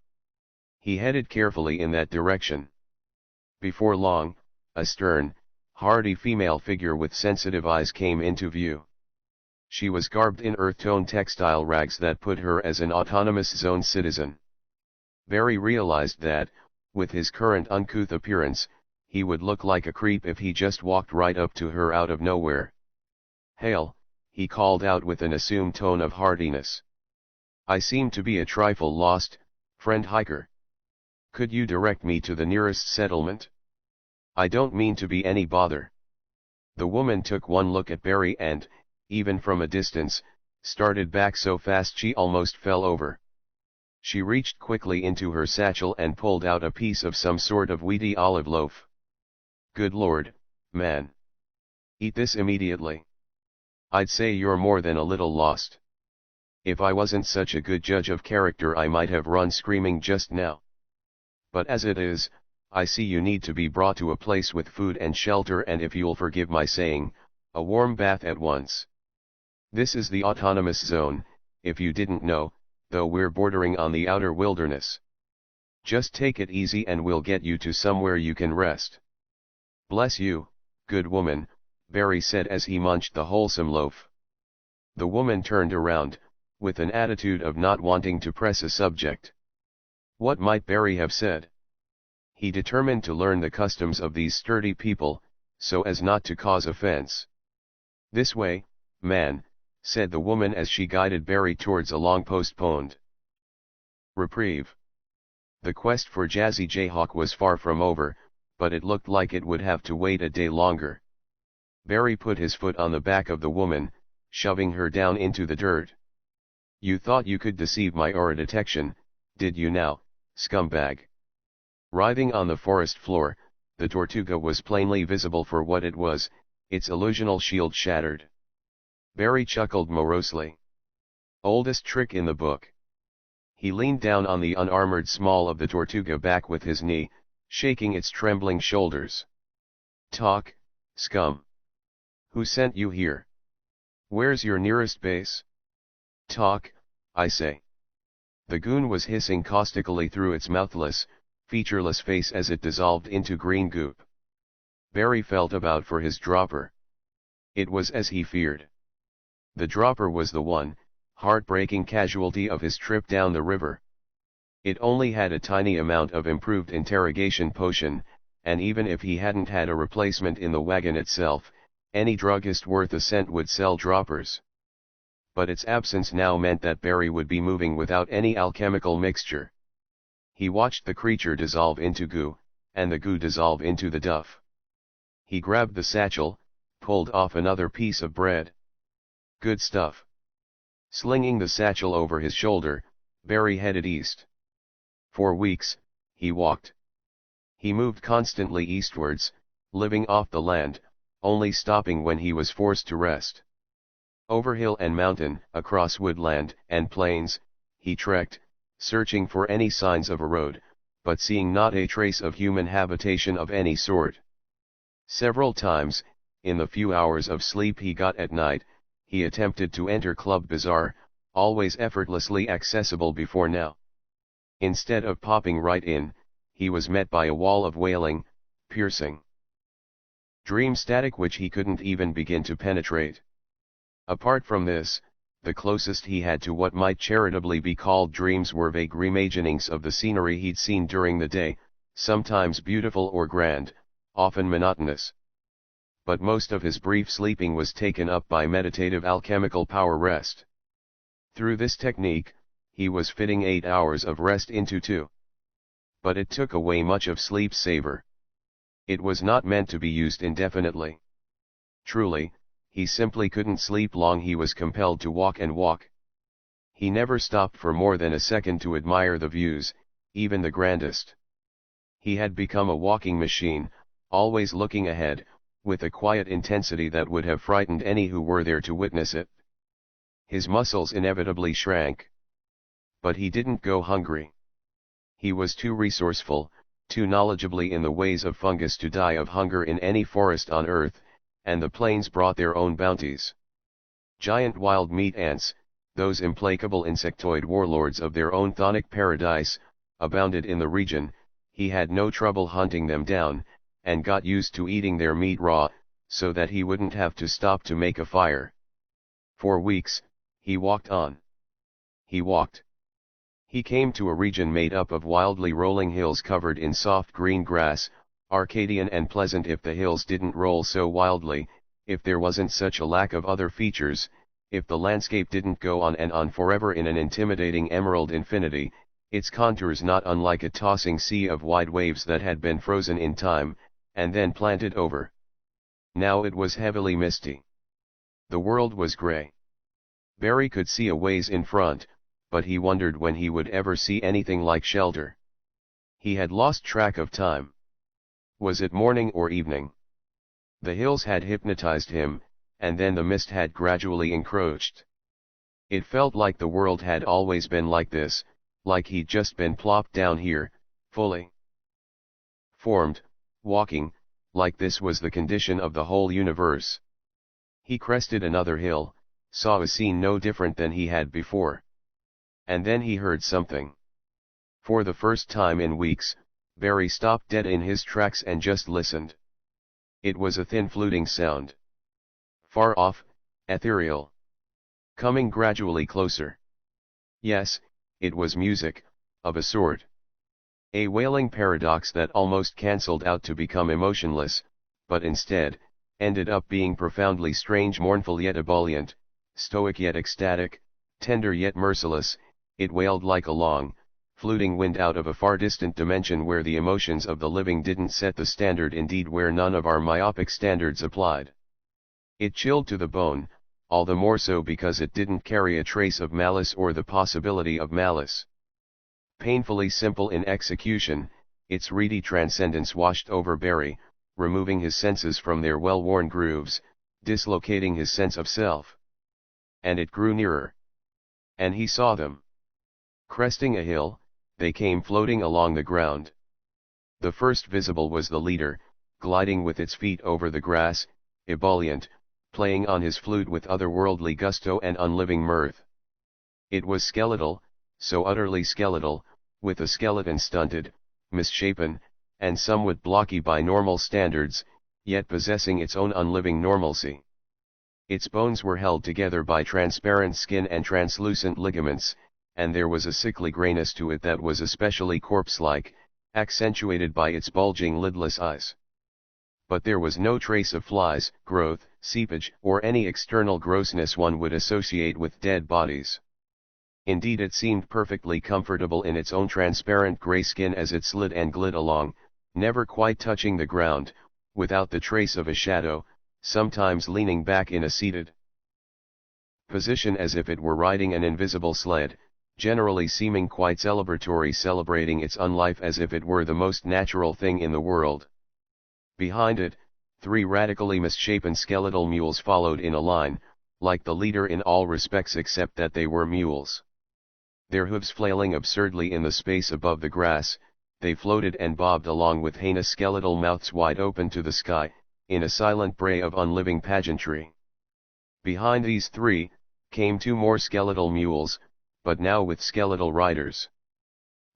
He headed carefully in that direction. Before long, a stern, hardy female figure with sensitive eyes came into view. She was garbed in earth-tone textile rags that put her as an autonomous zone citizen. Barry realized that, with his current uncouth appearance, he would look like a creep if he just walked right up to her out of nowhere. "Hail," he called out with an assumed tone of heartiness. "I seem to be a trifle lost, friend hiker. Could you direct me to the nearest settlement? I don't mean to be any bother." The woman took one look at Barry and, even from a distance, started back so fast she almost fell over. She reached quickly into her satchel and pulled out a piece of some sort of wheaty olive loaf. "Good Lord, man. Eat this immediately. I'd say you're more than a little lost. If I wasn't such a good judge of character I might have run screaming just now. But as it is, I see you need to be brought to a place with food and shelter and, if you'll forgive my saying, a warm bath at once. This is the autonomous zone, if you didn't know, though we're bordering on the outer wilderness. Just take it easy and we'll get you to somewhere you can rest." "Bless you, good woman," Barry said as he munched the wholesome loaf. The woman turned around, with an attitude of not wanting to press a subject. What might Barry have said? He determined to learn the customs of these sturdy people, so as not to cause offense. "This way, man," said the woman as she guided Barry towards a long-postponed reprieve. The quest for Jazzy Jayhawk was far from over, but it looked like it would have to wait a day longer. Barry put his foot on the back of the woman, shoving her down into the dirt. "You thought you could deceive my aura detection, did you now, scumbag?" Writhing on the forest floor, the Tortuga was plainly visible for what it was, its illusional shield shattered. Barry chuckled morosely. Oldest trick in the book. He leaned down on the unarmored small of the Tortuga back with his knee, shaking its trembling shoulders. "Talk, scum. Who sent you here? Where's your nearest base? Talk, I say." The goon was hissing caustically through its mouthless, featureless face as it dissolved into green goop. Barry felt about for his dropper. It was as he feared. The dropper was the one, heartbreaking casualty of his trip down the river. It only had a tiny amount of improved interrogation potion, and even if he hadn't had a replacement in the wagon itself, any druggist worth a cent would sell droppers. But its absence now meant that Barry would be moving without any alchemical mixture. He watched the creature dissolve into goo, and the goo dissolve into the duff. He grabbed the satchel, pulled off another piece of bread. Good stuff. Slinging the satchel over his shoulder, Barry headed east. For weeks, he walked. He moved constantly eastwards, living off the land, only stopping when he was forced to rest. Over hill and mountain, across woodland and plains, he trekked, searching for any signs of a road, but seeing not a trace of human habitation of any sort. Several times, in the few hours of sleep he got at night, he attempted to enter Club Bazaar, always effortlessly accessible before now. Instead of popping right in, he was met by a wall of wailing, piercing dream static which he couldn't even begin to penetrate. Apart from this, the closest he had to what might charitably be called dreams were vague reimaginings of the scenery he'd seen during the day, sometimes beautiful or grand, often monotonous. But most of his brief sleeping was taken up by meditative alchemical power rest. Through this technique, he was fitting 8 hours of rest into 2. But it took away much of sleep's savor. It was not meant to be used indefinitely. Truly, he simply couldn't sleep long. He was compelled to walk and walk. He never stopped for more than a second to admire the views, even the grandest. He had become a walking machine, always looking ahead, with a quiet intensity that would have frightened any who were there to witness it. His muscles inevitably shrank. But he didn't go hungry. He was too resourceful, too knowledgeably in the ways of fungus to die of hunger in any forest on earth, and the plains brought their own bounties. Giant wild meat ants, those implacable insectoid warlords of their own chthonic paradise, abounded in the region. He had no trouble hunting them down, and got used to eating their meat raw, so that he wouldn't have to stop to make a fire. For weeks, he walked on. He walked. He came to a region made up of wildly rolling hills covered in soft green grass, Arcadian and pleasant if the hills didn't roll so wildly, if there wasn't such a lack of other features, if the landscape didn't go on and on forever in an intimidating emerald infinity, its contours not unlike a tossing sea of wide waves that had been frozen in time, and then planted over. Now it was heavily misty. The world was grey. Barry could see a ways in front, but he wondered when he would ever see anything like shelter. He had lost track of time. Was it morning or evening? The hills had hypnotized him, and then the mist had gradually encroached. It felt like the world had always been like this, like he'd just been plopped down here, fully formed, walking, like this was the condition of the whole universe. He crested another hill, saw a scene no different than he had before. And then he heard something. For the first time in weeks, Barry stopped dead in his tracks and just listened. It was a thin fluting sound. Far off, ethereal. Coming gradually closer. Yes, it was music, of a sort. A wailing paradox that almost cancelled out to become emotionless, but instead, ended up being profoundly strange, mournful yet ebullient, stoic yet ecstatic, tender yet merciless. It wailed like a long, fluting wind out of a far distant dimension where the emotions of the living didn't set the standard, indeed where none of our myopic standards applied. It chilled to the bone, all the more so because it didn't carry a trace of malice or the possibility of malice. Painfully simple in execution, its reedy transcendence washed over Barry, removing his senses from their well-worn grooves, dislocating his sense of self. And it grew nearer. And he saw them. Cresting a hill, they came floating along the ground. The first visible was the leader, gliding with its feet over the grass, ebullient, playing on his flute with otherworldly gusto and unliving mirth. It was skeletal, so utterly skeletal, with a skeleton stunted, misshapen, and somewhat blocky by normal standards, yet possessing its own unliving normalcy. Its bones were held together by transparent skin and translucent ligaments, and there was a sickly grayness to it that was especially corpse-like, accentuated by its bulging lidless eyes. But there was no trace of flies, growth, seepage, or any external grossness one would associate with dead bodies. Indeed, it seemed perfectly comfortable in its own transparent grey skin as it slid and glid along, never quite touching the ground, without the trace of a shadow, sometimes leaning back in a seated position as if it were riding an invisible sled, generally seeming quite celebratory, celebrating its unlife as if it were the most natural thing in the world. Behind it, 3 radically misshapen skeletal mules followed in a line, like the leader in all respects except that they were mules. Their hooves flailing absurdly in the space above the grass, they floated and bobbed along with heinous skeletal mouths wide open to the sky, in a silent bray of unliving pageantry. Behind these 3, came 2 more skeletal mules, but now with skeletal riders.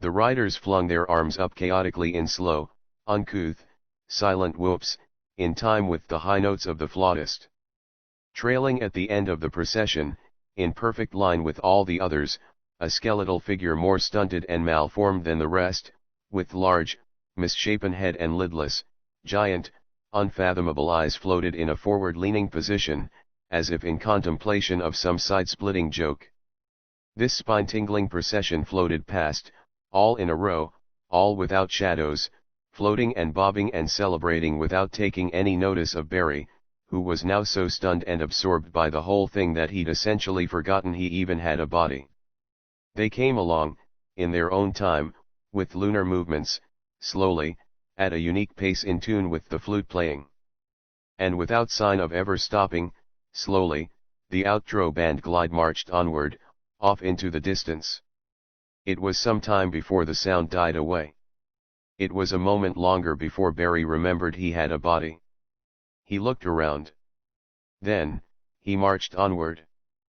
The riders flung their arms up chaotically in slow, uncouth, silent whoops, in time with the high notes of the flautist. Trailing at the end of the procession, in perfect line with all the others, a skeletal figure more stunted and malformed than the rest, with large, misshapen head and lidless, giant, unfathomable eyes floated in a forward-leaning position, as if in contemplation of some side-splitting joke. This spine-tingling procession floated past, all in a row, all without shadows, floating and bobbing and celebrating without taking any notice of Barry, who was now so stunned and absorbed by the whole thing that he'd essentially forgotten he even had a body. They came along, in their own time, with lunar movements, slowly, at a unique pace in tune with the flute playing. And without sign of ever stopping, slowly, the outro band glide marched onward, off into the distance. It was some time before the sound died away. It was a moment longer before Barry remembered he had a body. He looked around. Then, he marched onward.